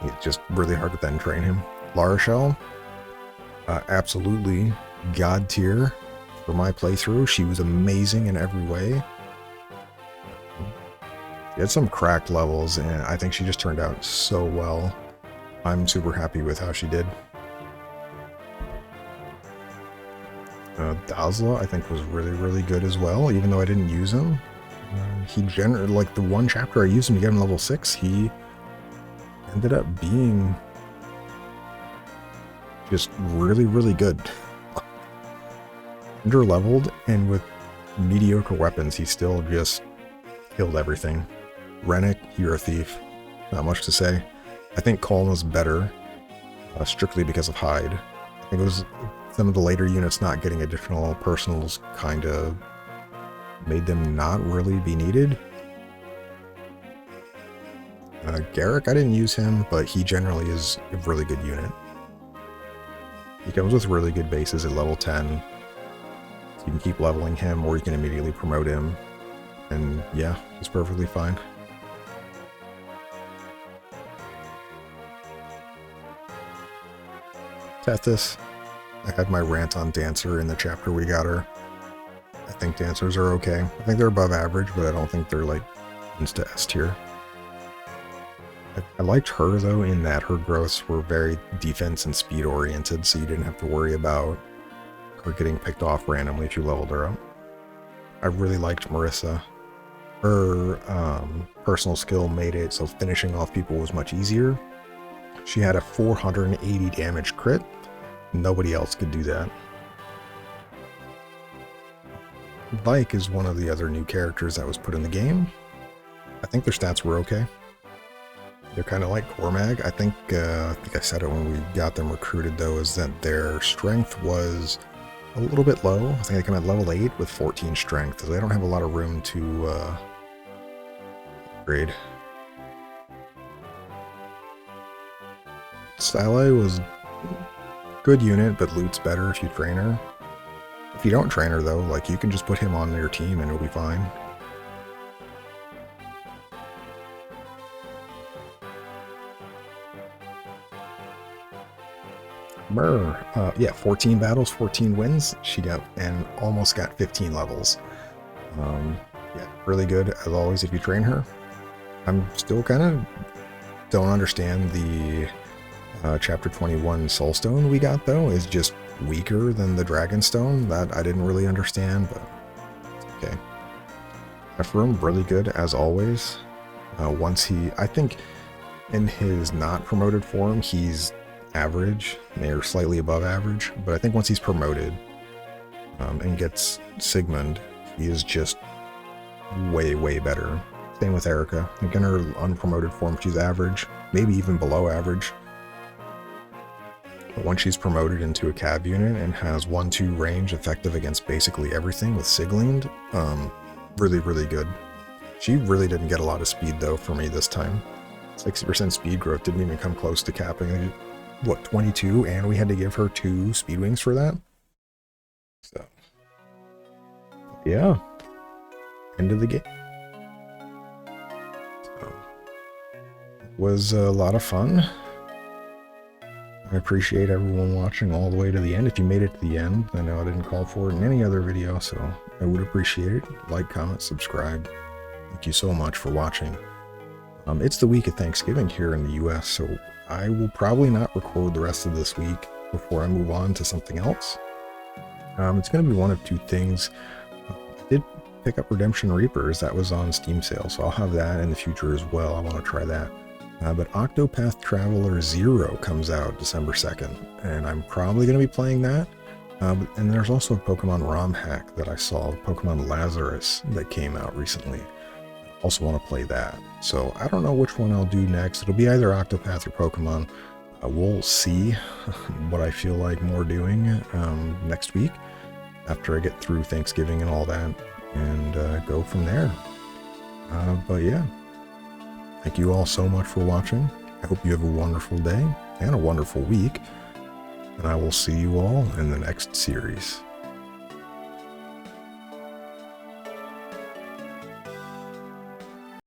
It's just really hard to then train him. Larashel, absolutely god tier for my playthrough. She was amazing in every way. She had some cracked levels, and I think she just turned out so well. I'm super happy with how she did. Dazla, I think, was really, really good as well, even though I didn't use him. He generally, like the one chapter I used him to get him level 6, he ended up being just really, really good. under-leveled, and with mediocre weapons, he still just killed everything. Rennick, Hero Thief, not much to say. I think Colm was better, strictly because of Hyde. I think it was some of the later units not getting additional personals kind of made them not really be needed. Garrick, I didn't use him, but he generally is a really good unit. He comes with really good bases at level 10. So you can keep leveling him, or you can immediately promote him. And yeah, he's perfectly fine. Tethys. I had my rant on Dancer in the chapter we got her. I think Dancers are okay. I think they're above average, but I don't think they're like insta S tier. I liked her though in that her growths were very defense and speed oriented, so you didn't have to worry about her getting picked off randomly if you leveled her up. I really liked Marisa. Her personal skill made it so finishing off people was much easier. She had a 480 damage crit. Nobody else could do that. Vike is one of the other new characters that was put in the game. I think their stats were okay. They're kind of like Cormag. I think I said it when we got them recruited though, is that their strength was a little bit low. I think they come at level 8 with 14 strength, so they don't have a lot of room to upgrade. Style was good unit, but loot's better if you train her. If you don't train her though, like you can just put him on your team and it'll be fine. Myrrh, yeah, 14 battles, 14 wins. She got and almost got 15 levels. Yeah, really good as always if you train her. I'm still kind of don't understand the chapter 21 Soulstone we got though is just weaker than the Dragonstone. That I didn't really understand, but okay. Ephraim, really good as always. I think in his not promoted form, he's average, or slightly above average, but I think once he's promoted and gets Sigmund, he is just way, way better. Same with Erica. I think in her unpromoted form, she's average, maybe even below average. But once she's promoted into a cab unit and has 1-2 range effective against basically everything with Siglind, really, really good. She really didn't get a lot of speed though for me this time. 60% speed growth didn't even come close to capping. What, 22? And we had to give her 2 speed wings for that? So, yeah. End of the game. So, it was a lot of fun. I appreciate everyone watching all the way to the end. If you made it to the end, I know I didn't call for it in any other video, so I would appreciate it. Like, comment, subscribe. Thank you so much for watching. It's the week of Thanksgiving here in the US, so I will probably not record the rest of this week before I move on to something else. It's going to be one of 2 things. I did pick up Redemption Reapers. That was on Steam sale, so I'll have that in the future as well. I want to try that. But Octopath Traveler 0 comes out December 2nd, and I'm probably going to be playing that. And there's also a Pokemon ROM hack that I saw, Pokemon Lazarus, that came out recently. I also want to play that. So I don't know which one I'll do next. It'll be either Octopath or Pokemon. We'll see what I feel like more doing next week after I get through Thanksgiving and all that, and go from there. But yeah, thank you all so much for watching. I hope you have a wonderful day and a wonderful week, and I will see you all in the next series.